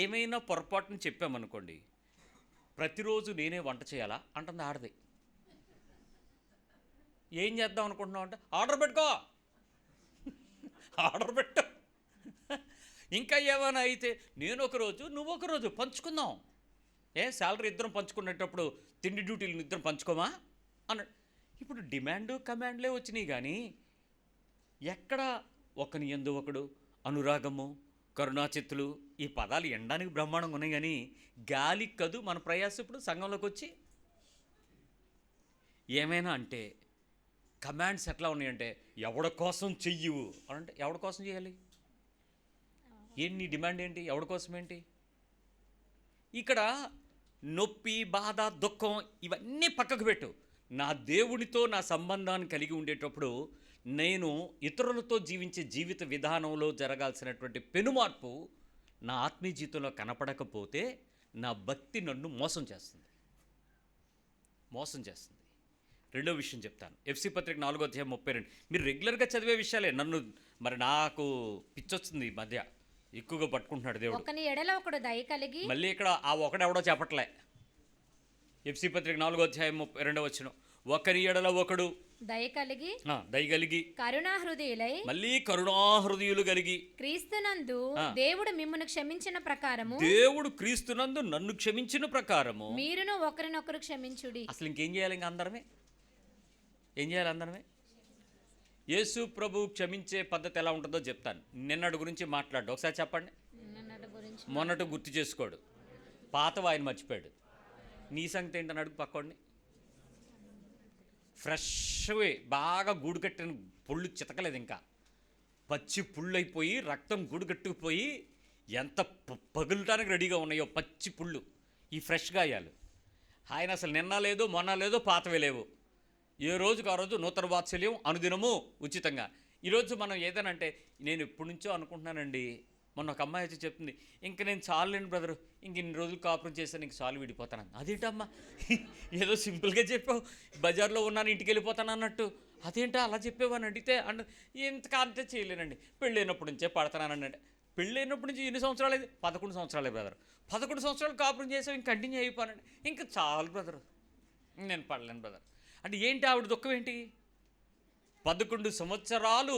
S2: ఏమైనా పొరపాటుని చెప్పామనుకోండి, ప్రతిరోజు నేనే వంట చేయాలా అంటుంది ఆడది. ఏం చేద్దాం అనుకుంటున్నావు అంటే ఆర్డర్ పెట్టుకో, ఆర్డర్ పెట్టు. ఇంకా ఏమైనా అయితే నేను ఒకరోజు నువ్వు ఒకరోజు పంచుకుందాం. శాలరీ ఇద్దరం పంచుకునేటప్పుడు తిండి డ్యూటీలు ఇద్దరం పంచుకోమా అన్నాడు. ఇప్పుడు డిమాండు కమాండ్లే వచ్చినాయి కానీ ఎక్కడ ఒకని యందు ఒకడు, అనురాగము, కరుణాచిత్తులు, ఈ పదాలు ఎండడానికి బ్రహ్మాండంగా ఉన్నాయి కానీ గాలి కదు మన ప్రయాసం. ఇప్పుడు సంఘంలోకి వచ్చి ఏమైనా అంటే కమాండ్స్ ఎట్లా ఉన్నాయంటే ఎవడి కోసం చెయ్యవు అని. అంటే ఎవడి కోసం చేయాలి? ఏంటి నీ డిమాండ్ ఏంటి? ఎవడి కోసం ఏంటి? ఇక్కడ నొప్పి, బాధ, దుఃఖం ఇవన్నీ పక్కకు పెట్టు. నా దేవునితో నా సంబంధాన్ని కలిగి ఉండేటప్పుడు నేను ఇతరులతో జీవించే జీవిత విధానంలో జరగాల్సినటువంటి పెనుమార్పు నా ఆత్మీయ జీవితంలో కనపడకపోతే నా భక్తి నన్ను మోసం చేస్తుంది. రెండో విషయం చెప్తాను. ఎఫ్సి పత్రిక 4:32. మీరు రెగ్యులర్గా చదివే విషయాలే. నన్ను నాకు పిచ్చొస్తుంది ఈ మధ్య, ఎక్కువగా పట్టుకుంటున్నాడు దేవుడు.
S3: ఒకని ఎడల ఒకడు దయ కలిగి.
S2: మళ్ళీ ఇక్కడ ఆ ఒకడెవడో చెప్పట్లే. ఎఫ్సి పత్రిక 4:32. ఒకరి ఎడల ఒకడు
S3: దయ
S2: కలిగి
S3: కరుణాహృదయులై.
S2: మళ్ళీ కరుణాహృదయులు కలిగి
S3: క్రీస్తునందు దేవుడు మిమ్మును క్షమించిన ప్రకారము.
S2: దేవుడు క్రీస్తునందు నన్ను క్షమించిన ప్రకారము
S3: మీరును ఒకరినొకరు క్షమించుడి.
S2: అసలు ఇంకేం చేయాలి? ఇంకా అందరమే ఏం చేయాలి? అందరమే యేసు ప్రభు క్షమించే పద్ధతి ఎలా ఉంటుందో చెప్తాను. నిన్నటి గురించి మాట్లాడు ఒకసారి చెప్పండి. మొన్నటి గుర్తు చేసుకోడు, పాతవి ఆయన మర్చిపోయాడు. నీ సంగతి ఏంటని అడుగు పక్కోడిని. ఫ్రెష్వే బాగా గూడు కట్టిన పుళ్ళు చితకలేదు, ఇంకా పచ్చి పుళ్ళు అయిపోయి రక్తం గూడు కట్టుకుపోయి ఎంత పగులటానికి రెడీగా ఉన్నాయో పచ్చి పుళ్ళు ఈ ఫ్రెష్ గాయాలు. ఆయన అసలు నిన్న లేదు, మొన్న లేదు, పాతవే లేవు. ఏ రోజుకు ఆ రోజు నూతన వాత్సల్యం అనుదినము ఉచితంగా. ఈరోజు మనం ఏదైనా అంటే నేను ఎప్పటి నుంచో అనుకుంటున్నానండి. మొన్న ఒక అమ్మాయి వచ్చి చెప్తుంది, ఇంక నేను చాలులేండి బ్రదరు, ఇంక ఇన్ని రోజులు కాపురం చేశాను, ఇంక చాలు విడిపోతాను. అదేంటమ్మా ఏదో సింపుల్గా చెప్పావు, బజార్లో ఉన్నాను ఇంటికి వెళ్ళిపోతాను అన్నట్టు. అదేంటా అలా చెప్పేవాని అడిగితే ఇంతకంతే చేయలేనండి, పెళ్ళైనప్పటి నుంచే పడతానంటే. పెళ్ళైనప్పటి నుంచి ఎన్ని సంవత్సరాలు అయింది? 11 సంవత్సరాలే బ్రదర్. 11 సంవత్సరాలు కాపురం చేసావు, ఇంక కంటిన్యూ అయిపోయానండి. ఇంకా చాలు బ్రదరు, నేను పడలేను బ్రదర్ అంటే. ఏంటి ఆవిడ దుఃఖం ఏంటి? 11 సంవత్సరాలు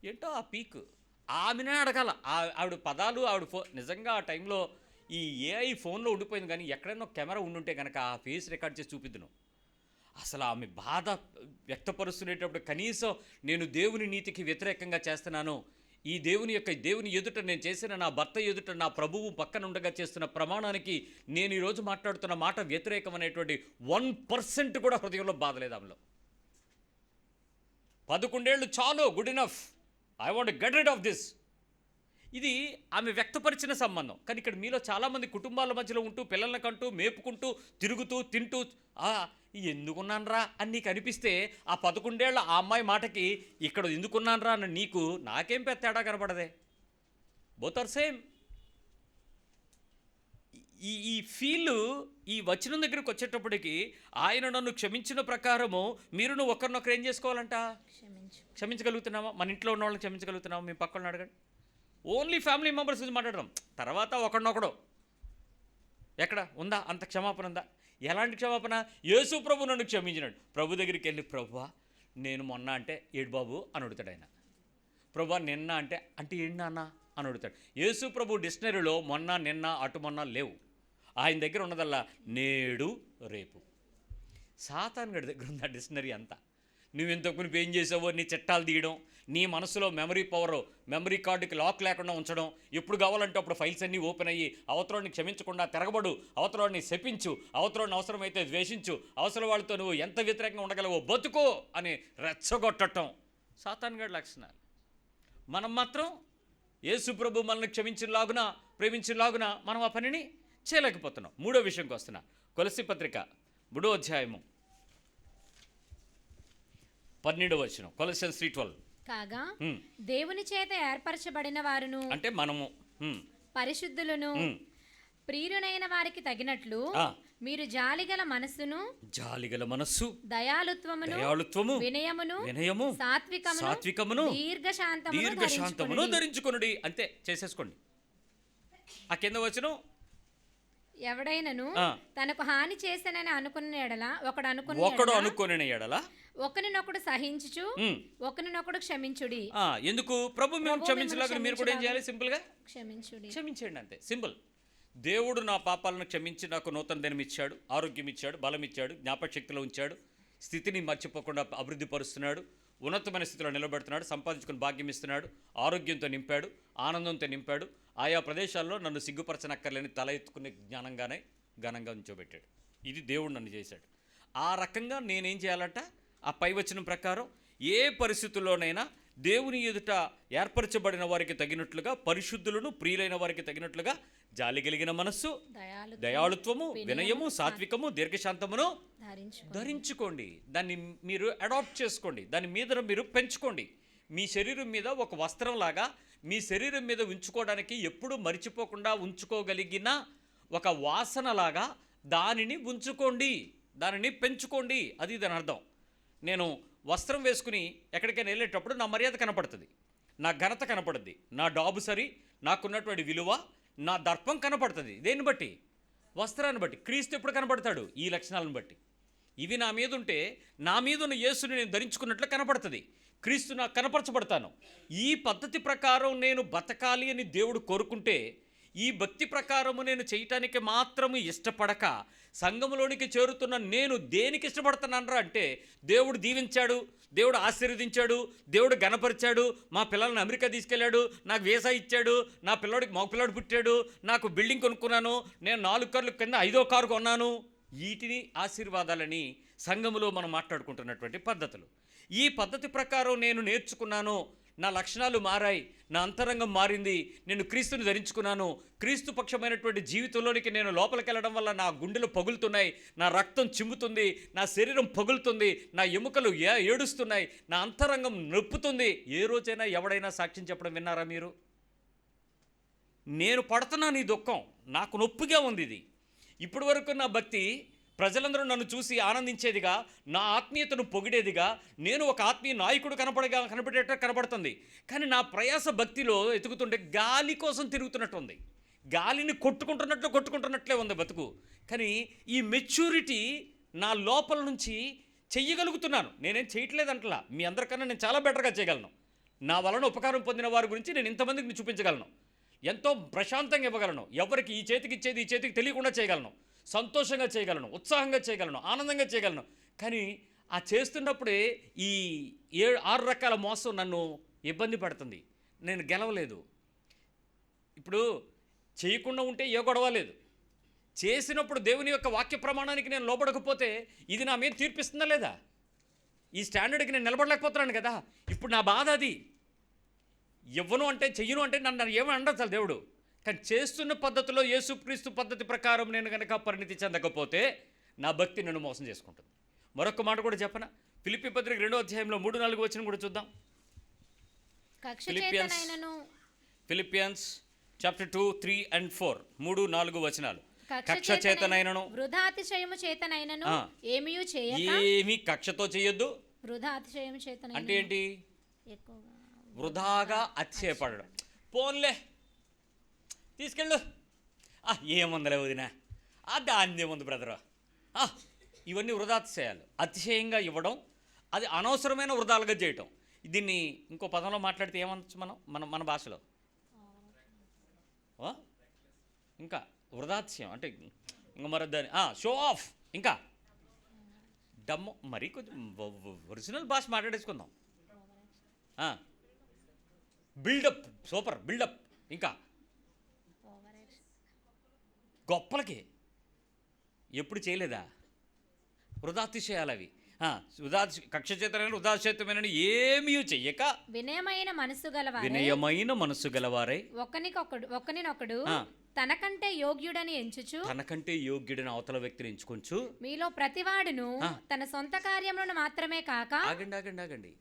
S2: ఏంటో ఆ పీక్ ఆమెనే అడగాల. ఆవిడ పదాలు, ఆవిడ నిజంగా ఆ టైంలో ఈ ఏఐ ఫోన్లో ఉండిపోయింది కానీ ఎక్కడైనా కెమెరా ఉండుంటే కనుక ఆ ఫేస్ రికార్డ్ చేసి చూపిద్దును. అసలు ఆమె బాధ వ్యక్తపరుస్తునేటప్పుడు కనీసం నేను దేవుని నీతికి వ్యతిరేకంగా చేస్తున్నాను, ఈ దేవుని ఎదుట నేను చేసిన నా భర్త ఎదుట నా ప్రభువు పక్కన ఉండగా చేస్తున్న ప్రమాణానికి నేను ఈరోజు మాట్లాడుతున్న మాట వ్యతిరేకం అనేటువంటి 1% కూడా హృదయంలో బాధ లేదు ఆమెలో. 11 ఏళ్ళు చాలు, good enough, I want get rid of this. ఇది ఆమె వ్యక్తపరిచిన సంబంధం. కానీ ఇక్కడ మీలో చాలామంది కుటుంబాల మధ్యలో ఉంటూ పిల్లల్ని కంటూ మేపుకుంటూ తిరుగుతూ తింటూ ఎందుకున్నానరా అని నీకు అనిపిస్తే ఆ 11 ఏళ్ళ ఆ అమ్మాయి మాటకి ఇక్కడ ఎందుకున్నానరా అని నీకు నాకేం పెద్ద తేడా కనపడదే. Both are same. ఈ ఫీల్ ఈ వచనం దగ్గరికి వచ్చేటప్పటికి ఆయన నన్ను క్షమించిన ప్రకారము మీరును ఒకరినొకరు ఏం చేసుకోవాలంట? క్షమించగలుగుతున్నామా? మన ఇంట్లో ఉన్న వాళ్ళని క్షమించగలుగుతున్నామా? మీ పక్కన అడగండి. ఓన్లీ ఫ్యామిలీ మెంబర్స్ గురించి మాట్లాడడం, తర్వాత ఒకడినొకడు ఎక్కడ ఉందా అంత క్షమాపణ ఉందా? ఎలాంటి క్షమాపణ? యేసు ప్రభు నన్ను క్షమించినాడు. ప్రభు దగ్గరికి వెళ్ళి ప్రభువా నేను మొన్న అంటే ఏడు బాబు అని అడుగుతాడు ఆయన. ప్రభువా నిన్న అంటే ఏంటి నాన్న అని అడుగుతాడు. యేసు ప్రభు డిక్షనరీలో మొన్న నిన్న అటు మొన్న లేవు. ఆయన దగ్గర ఉన్నదల్లా నేడు రేపు. సాతాను గడి దగ్గర ఉన్న డిక్షనరీ అంతా
S1: నువ్వు ఇంతకు మునుపు ఏం చేసావో నీ చిట్టాలు తీయడం, నీ మనసులో మెమరీ పవర్, మెమరీ కార్డుకి లాక్ లేకుండా ఉంచడం, ఎప్పుడు కావాలంటే అప్పుడు ఫైల్స్ అన్నీ ఓపెన్ అయ్యి అవతలోని క్షమించకుండా తిరగబడు, అవతలోని శపించు, అవతలోని అవసరమైతే ద్వేషించు, అవసరం వాళ్ళతో నువ్వు ఎంత వ్యతిరేకంగా ఉండగలవో బతుకో అని రెచ్చగొట్టడం సాతానుగాడి లక్షణాలు. మనం మాత్రం యేసు ప్రభు మనల్ని క్షమించినలాగున ప్రేమించినలాగున మనం ఆ పనిని చేయలేకపోతున్నాం. మూడో విషయంకి వస్తున్నా. కొలస్సీ పత్రిక 3వ అధ్యాయము 12వ వచనం. కొలస్సియన్స్ 3:12.
S3: కాగా దేవుని చేత ఏర్పరచబడిన వారును,
S1: అంటే మనము
S3: పరిశుద్ధులను, ప్రియులైన వారికి తగినట్లు మీరు జాలిగల మనస్సు, దయాళుత్వము, వినయము, సాత్వికమును, దీర్ఘశాంతమును
S1: ధరించుకొనుడి. అంతే, చేసేసుకోండి. ఆ కింద వచనం,
S3: ఎవడైనను తనకు హాని చేశానని అనుకున్న ఎడల
S1: ఒకడు అనుకునే ఎడల
S3: ఒకరినొకడు సహించుచు ఒకరినొకడు క్షమించుడి.
S1: ఎందుకు? ప్రభు మేము క్షమించలాగా మీరు కూడా ఏం చేయాలి? సింపుల్గా క్షమించండి, అంతే, సింపుల్. దేవుడు నా పాపాలను క్షమించి నాకు నూతన దినం ఇచ్చాడు, ఆరోగ్యం ఇచ్చాడు, బలం ఇచ్చాడు, జ్ఞాపకశక్తిలో ఉంచాడు, స్థితిని మర్చిపోకుండా అభివృద్ధి పరుస్తున్నాడు, ఉన్నతమైన స్థితిలో నిలబెడుతున్నాడు, సంపాదించుకుని భాగ్యం ఇస్తున్నాడు, ఆరోగ్యంతో నింపాడు, ఆనందంతో నింపాడు, ఆయా ప్రదేశాల్లో నన్ను సిగ్గుపరచనక్కర్లేని తల ఎత్తుకునే జ్ఞానంగానే ఘనంగా ఉంచోబెట్టాడు. ఇది దేవుడు నన్ను చేశాడు. ఆ రకంగా నేనేం చేయాలంట? ఆ పై వచనం ప్రకారం ఏ పరిస్థితుల్లోనైనా దేవుని ఎదుట ఏర్పరచబడిన వారికి తగినట్లుగా, పరిశుద్ధులను ప్రియులైన వారికి తగినట్లుగా జాలి కలిగిన మనస్సు, దయాళుత్వము, వినయము, సాత్వికము, దీర్ఘశాంతమును ధరించుకోండి. దాన్ని మీరు అడాప్ట్ చేసుకోండి, దాని మీద మీరు పెంచుకోండి. మీ శరీరం మీద ఒక వస్త్రంలాగా మీ శరీరం మీద ఉంచుకోవడానికి ఎప్పుడూ మర్చిపోకుండా ఉంచుకోగలిగిన ఒక వాసనలాగా దానిని ఉంచుకోండి, దానిని పెంచుకోండి. అది దాని అర్థం. నేను వస్త్రం వేసుకుని ఎక్కడికైనా వెళ్ళేటప్పుడు నా మర్యాద కనపడుతుంది, నా ఘనత కనపడుతుంది, నా డాబు సరి, నాకున్నటువంటి విలువ, నా దర్పం కనపడుతుంది. దేన్ని బట్టి? వస్త్రాన్ని బట్టి. క్రీస్తు ఎప్పుడు కనపడతాడు? ఈ లక్షణాలను బట్టి. ఇవి నా మీద ఉంటే నా మీద ఉన్న యేసుని నేను ధరించుకున్నట్లు కనపడుతుంది, క్రీస్తు నాకు కనపరచబడతాను. ఈ పద్ధతి ప్రకారం నేను బతకాలి అని దేవుడు కోరుకుంటే, ఈ భక్తి ప్రకారము నేను చేయటానికి మాత్రము ఇష్టపడక సంఘములోనికి చేరుతున్న నేను దేనికి ఇష్టపడుతున్నానరా అంటే, దేవుడు దీవించాడు, దేవుడు ఆశీర్వదించాడు, దేవుడు గణపరిచాడు, మా పిల్లల్ని అమెరికా తీసుకెళ్ళాడు, నాకు వీసా ఇచ్చాడు, నా పిల్లోడికి మగ పిల్లోడు పుట్టాడు, నాకు బిల్డింగ్ కొనుక్కున్నాను, నేను 4 కార్లు కింద 5వ కారు కొన్నాను. వీటిని ఆశీర్వాదాలని సంఘములో మనం మాట్లాడుకుంటున్నటువంటి పద్ధతులు. ఈ పద్ధతి ప్రకారం నేను నేర్చుకున్నాను, నా లక్షణాలు మారాయి, నా అంతరంగం మారింది, నేను క్రీస్తుని ధరించుకున్నాను, క్రీస్తు పక్షమైనటువంటి జీవితంలోనికి నేను లోపలికి వెళ్ళడం వల్ల నా గుండెలు పగులుతున్నాయి, నా రక్తం చిమ్ముతుంది, నా శరీరం పగులుతుంది, నా ఎముకలు ఏడుస్తున్నాయి, నా అంతరంగం నొప్పుతుంది. ఏ రోజైనా ఎవడైనా సాక్ష్యం చెప్పడం విన్నారా మీరు? నేను పడుతున్నాను ఈ దుఃఖం, నాకు నొప్పిగా ఉంది ఇది. ఇప్పటి వరకు నా భక్తి ప్రజలందరూ నన్ను చూసి ఆనందించేదిగా, నా ఆత్మీయతను పొగిడేదిగా, నేను ఒక ఆత్మీయ నాయకుడు కనపడేటట్టు కనపడుతుంది. కానీ నా ప్రయాస భక్తిలో ఎతుకుతుంటే గాలి కోసం తిరుగుతున్నట్టు ఉంది, గాలిని కొట్టుకుంటున్నట్లే ఉంది బతుకు. కానీ ఈ మెచ్యూరిటీ నా లోపల నుంచి చెయ్యగలుగుతున్నాను. నేనేం చేయట్లేదంటలా, మీ అందరికన్నా నేను చాలా బెటర్గా చేయగలను. నా వలన ఉపకారం పొందిన వారి గురించి నేను ఇంతమందికి చూపించగలను, ఎంతో ప్రశాంతంగా ఇవ్వగలను, ఎవరికి ఈ చేతికి ఇచ్చేది ఈ చేతికి తెలియకుండా చేయగలను, సంతోషంగా చేయగలను, ఉత్సాహంగా చేయగలను, ఆనందంగా చేయగలను. కానీ ఆ చేస్తున్నప్పుడే ఈ 6 రకాల మోసం నన్ను ఇబ్బంది పడుతుంది, నేను గెలవలేదు. ఇప్పుడు చేయకుండా ఉంటే ఏ గొడవ లేదు, చేసినప్పుడు దేవుని యొక్క వాక్య ప్రమాణానికి నేను లోబడకపోతే ఇది నా మీద తీర్పిస్తుందా లేదా? ఈ స్టాండర్డ్కి నేను నిలబడలేకపోతున్నాను కదా. ఇప్పుడు నా బాధ అది. ఇవ్వను అంటే, చెయ్యను అంటే నన్ను ఏమని అండదు దేవుడు. కానీ చేస్తున్న పద్ధతిలో యేసుక్రీస్తు పద్ధతి ప్రకారం నేను కనుక పరిణితి చెందకపోతే నా భక్తి నన్ను మోసం చేసుకుంటుంది. మరొక మాట కూడా చెప్పనా? ఫిలిప్పీ పత్రిక 2వ అధ్యాయంలో 3-4 వచనం కూడా చూద్దాం. ఫిలిపియన్స్ చాప్టర్ 2, 3 and 4 3-4 వచనాలు. కక్ష చేతనైనను
S3: వృధా అతిశయము చేతనైనను ఏమీ చేయక,
S1: ఏమీ కక్షతో చేయొద్దు.
S3: వృధా అతిశయము చేతనైనను
S1: అంటే ఏంటి? వృధాగా అతిశయపడడం. పోన్లే తీసుకెళ్ళు, ఏముందలే వదినా, దాన్ని ఉంది బ్రదరు, ఇవన్నీ వృధా అతిశయాలు. అతిశయంగా ఇవ్వడం, అది అనవసరమైన వృధాలుగా చేయటం. దీన్ని ఇంకో పదంలో మాట్లాడితే ఏమనొచ్చు మన భాషలో? ఇంకా వృధాతిశయం అంటే ఇంకా మరి దాన్ని షో ఆఫ్, ఇంకా డమ్మో మరీ కొంచెం ఒరిజినల్ భాష మాట్లాడేసుకుందాం. Buildup, super buildup. ఇంకా గొప్పలకి ఎప్పుడు చేయలేదా? వృధాతిశయాలు అవి. కక్ష చేతనైన వృధాచేతమైన ఏమీ చెయ్యక
S3: వినయమైన మనసు గలవారై ఒకనినొకడు తనకంటే యోగ్యుడని ఎంచుచు,
S1: తనకంటే యోగ్యుడని అవతల వ్యక్తిని ఎంచుకొంచు,
S3: మీలో ప్రతివాడును తన సొంత కార్యములను మాత్రమే కాక,
S1: ఆగండి,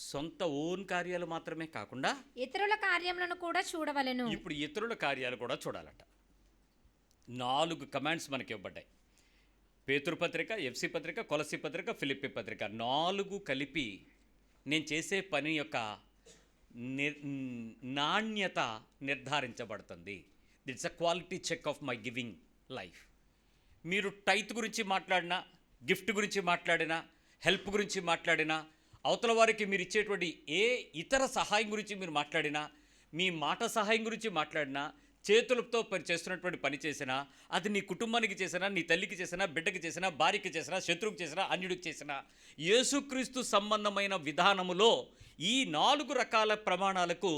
S1: సొంత ఓన్ కార్యాలు మాత్రమే కాకుండా
S3: ఇతరుల కార్యములను కూడా చూడవలెను.
S1: ఇప్పుడు ఇతరుల కార్యాలు కూడా చూడాలట. 4 కమాండ్స్ మనకి ఇవ్వబడ్డాయి. పేతురు పత్రిక, ఎఫ్సి పత్రిక, కొలసి పత్రిక, ఫిలిప్పి పత్రిక 4 కలిపి నేను చేసే పని యొక్క నాణ్యత నిర్ధారించబడుతుంది. It's a quality check of my giving life. మీరు టైత్ గురించి మాట్లాడినా, గిఫ్ట్ గురించి మాట్లాడినా, హెల్ప్ గురించి మాట్లాడినా, అవతల వారికి మీరు ఇచ్చేటువంటి ఏ ఇతర సహాయం గురించి మీరు మాట్లాడినా, మీ మాట సహాయం గురించి మాట్లాడినా, చేతులతో చేస్తున్నటువంటి పని చేసినా, అది నీ కుటుంబానికి చేసినా, నీ తల్లికి చేసినా, బిడ్డకి చేసినా, భార్యకి చేసినా, శత్రువుకి చేసినా, అన్యుడికి చేసినా, యేసుక్రీస్తు సంబంధమైన విధానములో ఈ 4 రకాల ప్రమాణాలకు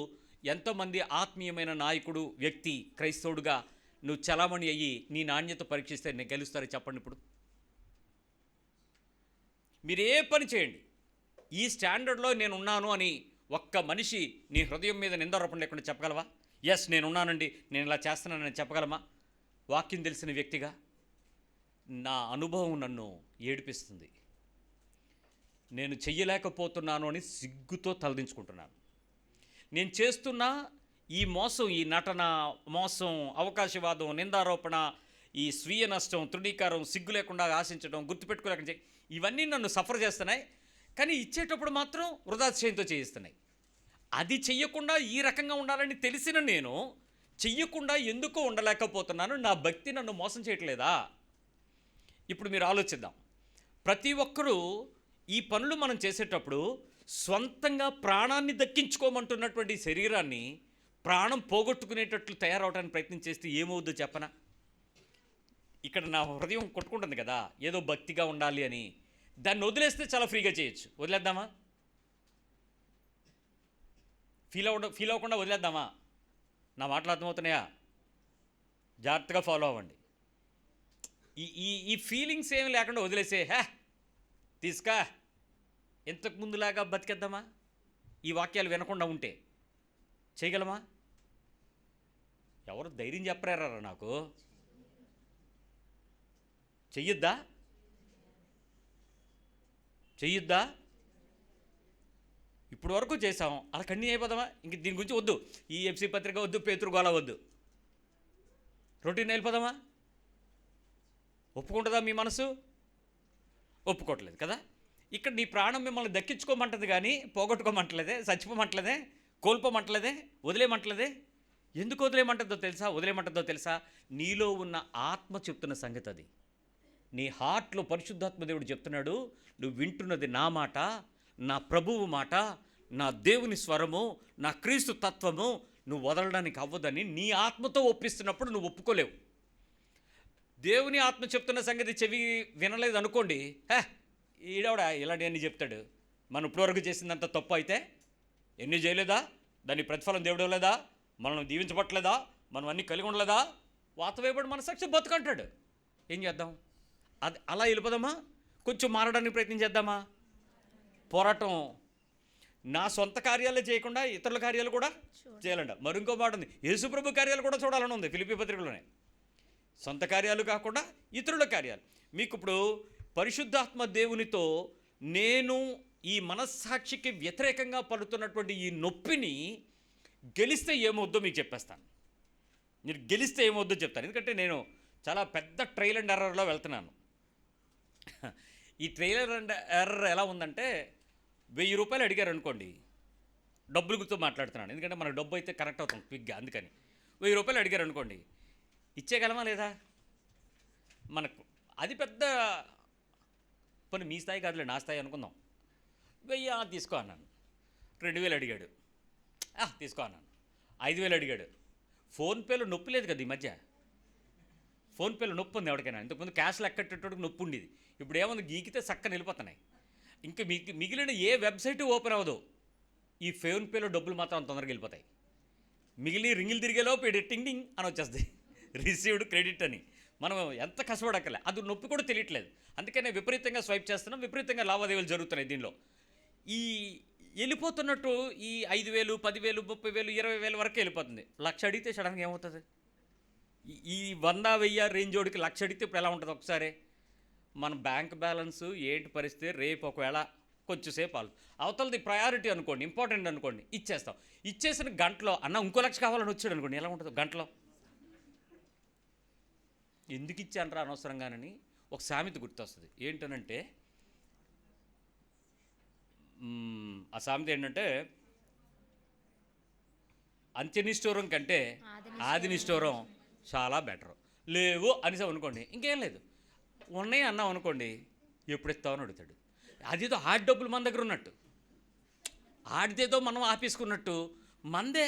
S1: ఎంతోమంది ఆత్మీయమైన నాయకుడు, వ్యక్తి, క్రైస్తవుడుగా నువ్వు చలామణి అయ్యి నీ నాణ్యత పరీక్షిస్తే నేను గెలుస్తారని చెప్పండి. ఇప్పుడు మీరు ఏ పని చేయండి, ఈ స్టాండర్డ్లో నేను ఉన్నాను అని ఒక్క మనిషి నీ హృదయం మీద నిందారోపణ లేకుండా చెప్పగలవా? ఎస్ నేనున్నానండి, నేను ఇలా చేస్తున్నానని చెప్పగలమా? వాక్యం తెలిసిన వ్యక్తిగా నా అనుభవం నన్ను ఏడిపిస్తుంది. నేను చెయ్యలేకపోతున్నాను అని సిగ్గుతో తలదించుకుంటున్నాను. నేను చేస్తున్న ఈ మోసం, ఈ నటన, మోసం, అవకాశవాదం, నిందారోపణ, ఈ స్వీయ నష్టం, తృణీకారం, సిగ్గు లేకుండా ఆశించడం, గుర్తుపెట్టుకోలేకుండా ఇవన్నీ నన్ను సఫర్ చేస్తున్నాయి. కానీ ఇచ్చేటప్పుడు మాత్రం వృధాతిశయంతో చేయిస్తున్నాయి. అది చెయ్యకుండా ఈ రకంగా ఉండాలని తెలిసిన నేను చెయ్యకుండా ఎందుకో ఉండలేకపోతున్నాను. నా భక్తి నన్ను మోసం చేయట్లేదా? ఇప్పుడు మీరు ఆలోచిద్దాం. ప్రతి ఒక్కరూ ఈ పనులు మనం చేసేటప్పుడు స్వంతంగా ప్రాణాన్ని దక్కించుకోమంటున్నటువంటి శరీరాన్ని ప్రాణం పోగొట్టుకునేటట్లు తయారవడానికి ప్రయత్నం చేస్తే ఏమవుద్దో చెప్పనా? ఇక్కడ నా హృదయం కొట్టుకుంటుంది కదా, ఏదో భక్తిగా ఉండాలి అని. దాన్ని వదిలేస్తే చాలా ఫ్రీగా చేయొచ్చు. వదిలేద్దామా? ఫీల్ అవ్వకుండా వదిలేద్దామా? నా మాటలు అర్థమవుతున్నాయా? జాగ్రత్తగా ఫాలో అవ్వండి. ఈ ఫీలింగ్స్ ఏమి లేకుండా వదిలేసే తీసుకా ఇంతకు ముందులాగా బతికేద్దామా? ఈ వాక్యాలు వినకుండా ఉంటే చేయగలమా? ఎవరు ధైర్యం చెప్పరారా నాకు? చెయ్యొద్దా? ఇప్పుడు వరకు చేసాం, అలా కంటిన్యూ అయిపోదామా? ఇంక దీని గురించి వద్దు, ఈ ఎఫ్సి పత్రిక వద్దు, పేతురు గోళ వద్దు, రొటీన్ వెళ్ళిపోదామా? ఒప్పుకుంటుందా మీ మనసు? ఒప్పుకోవట్లేదు కదా. ఇక్కడ నీ ప్రాణం మిమ్మల్ని దక్కించుకోమంటది కానీ పోగొట్టుకోమంటలేదే, చచ్చిపోమంటలేదే, కోల్పోమంటలేదే, వదిలేయమంటలేదే. ఎందుకు వదిలేయమంటుందో తెలుసా? నీలో ఉన్న ఆత్మ చెప్తున్న సంగతి అది. నీ హార్ట్లో పరిశుద్ధాత్మ దేవుడు చెప్తున్నాడు, నువ్వు వింటున్నది నా మాట, నా ప్రభువు మాట, నా దేవుని స్వరము, నా క్రీస్తు తత్వము, నువ్వు వదలడానికి అవ్వదని నీ ఆత్మతో ఒప్పిస్తున్నప్పుడు నువ్వు ఒప్పుకోలేవు. దేవుని ఆత్మ చెప్తున్న సంగతి చెవి వినలేదు అనుకోండి, ఈడవడా ఇలాంటివన్నీ చెప్తాడు, మనం ఇప్పటివరకు చేసిందంత తప్పు అయితే ఎన్ని చేయలేదా, దాని ప్రతిఫలం దేవుడు లేదా, మనం దీవించబట్టలేదా, మనం అన్నీ కలిగి ఉండలేదా, వాతవేయబడి మన సాక్షి బతుకంటాడు. ఏం చేద్దాం? అది అలా వెళ్ళిపోదామా? కొంచెం మారడానికి ప్రయత్నం చేద్దామా? పోరాటం. నా సొంత కార్యాలే చేయకుండా ఇతరుల కార్యాలు కూడా చేయాలంట. మరి ఇంకో మాట ఉంది, యేసుప్రభు కార్యాలు కూడా చూడాలని ఉంది ఫిలిప్పీ పత్రికలోనే. సొంత కార్యాలు కాకుండా ఇతరుల కార్యాలు. మీకు ఇప్పుడు పరిశుద్ధాత్మ దేవునితో నేను ఈ మనస్సాక్షికి వ్యతిరేకంగా పడుతున్నటువంటి ఈ నొప్పిని గెలిస్తే ఏమవుద్దో మీకు చెప్పేస్తాను. మీరు గెలిస్తే ఏమవుద్దో చెప్తాను. ఎందుకంటే నేను చాలా పెద్ద ట్రయల్ అండ్ ఎర్రర్లో వెళ్తున్నాను. ఈ ట్రయల్ అండ్ ఎర్రర్ ఎలా ఉందంటే, 1000 రూపాయలు అడిగారు అనుకోండి, డబ్బులు గుర్తు మాట్లాడుతున్నాను ఎందుకంటే మనకు డబ్బు అయితే కరెక్ట్ అవుతాం క్విక్గా. అందుకని 1000 రూపాయలు అడిగారు అనుకోండి, ఇచ్చేయగలమా లేదా? మనకు అది పెద్ద పని. మీ స్థాయి కాదులే, నా స్థాయి అనుకుందాం. 1000 తీసుకో అన్నాను. 2000 అడిగాడు, తీసుకో అన్నాను. 5000 అడిగాడు. ఫోన్పేలో నొప్పి లేదు కదా ఈ మధ్య. ఫోన్పేలో నొప్పి ఉంది ఎవరికైనా. ఇంతకుముందు క్యాష్ లెక్కట్టేటోడికి నొప్పి ఉండేది. ఇప్పుడు ఏముంది, గీకితే చక్కని వెళ్ళిపోతున్నాయి. ఇంకా మిగిలిన ఏ వెబ్సైట్ ఓపెన్ అవ్వదు. ఈ ఫోన్పేలో డబ్బులు మాత్రం తొందరగా వెళ్ళిపోతాయి. మిగిలిన రింగిల్ తిరిగేలోపు టింగ్ టింగ్ అని వచ్చేస్తుంది, రిసీవ్డ్ క్రెడిట్ అని. మనం ఎంత కష్టపడక్కలే, అది నొప్పి కూడా తెలియట్లేదు. అందుకనే విపరీతంగా స్వైప్ చేస్తున్నాం, విపరీతంగా లావాదేవీలు జరుగుతున్నాయి దీనిలో. ఈ వెళ్ళిపోతున్నట్టు ఈ 5,000, 10,000, 30,000, 20,000 వరకు వెళ్ళిపోతుంది. 1,00,000 అడిగితే సడన్గా ఏమవుతుంది? ఈ 100, 1000 రేంజ్ జోడికి 1,00,000 అడిగితే ఇప్పుడు ఎలా ఉంటుంది ఒకసారి? మన బ్యాంక్ బ్యాలెన్స్ ఏంటి పరిస్థితి? రేపు ఒకవేళ కొంచెంసేపు అవతలది ప్రయారిటీ అనుకోండి, ఇంపార్టెంట్ అనుకోండి, ఇచ్చేస్తాం. ఇచ్చేసిన గంటలో అన్న ఇంకో 1,00,000 కావాలని వచ్చాడు అనుకోండి, ఎలా ఉంటుంది గంటలో? ఎందుకు ఇచ్చానరా అనవసరంగానని ఒక సామెత గుర్తొస్తుంది. ఏంటనంటే ఆ సామెత ఏంటంటే, అంత్యనిష్ఠూరం కంటే ఆదినిష్ఠూరం చాలా బెటర్. లేవు అనేసి అనుకోండి, ఇంకేం లేదు. ఉన్నాయి అన్నాం అనుకోండి, ఎప్పుడు ఇస్తామని అడుగుతాడు. అదేదో ఆడి డబ్బులు మన దగ్గర ఉన్నట్టు, ఆడిదేదో మనం ఆపేసుకున్నట్టు. మందే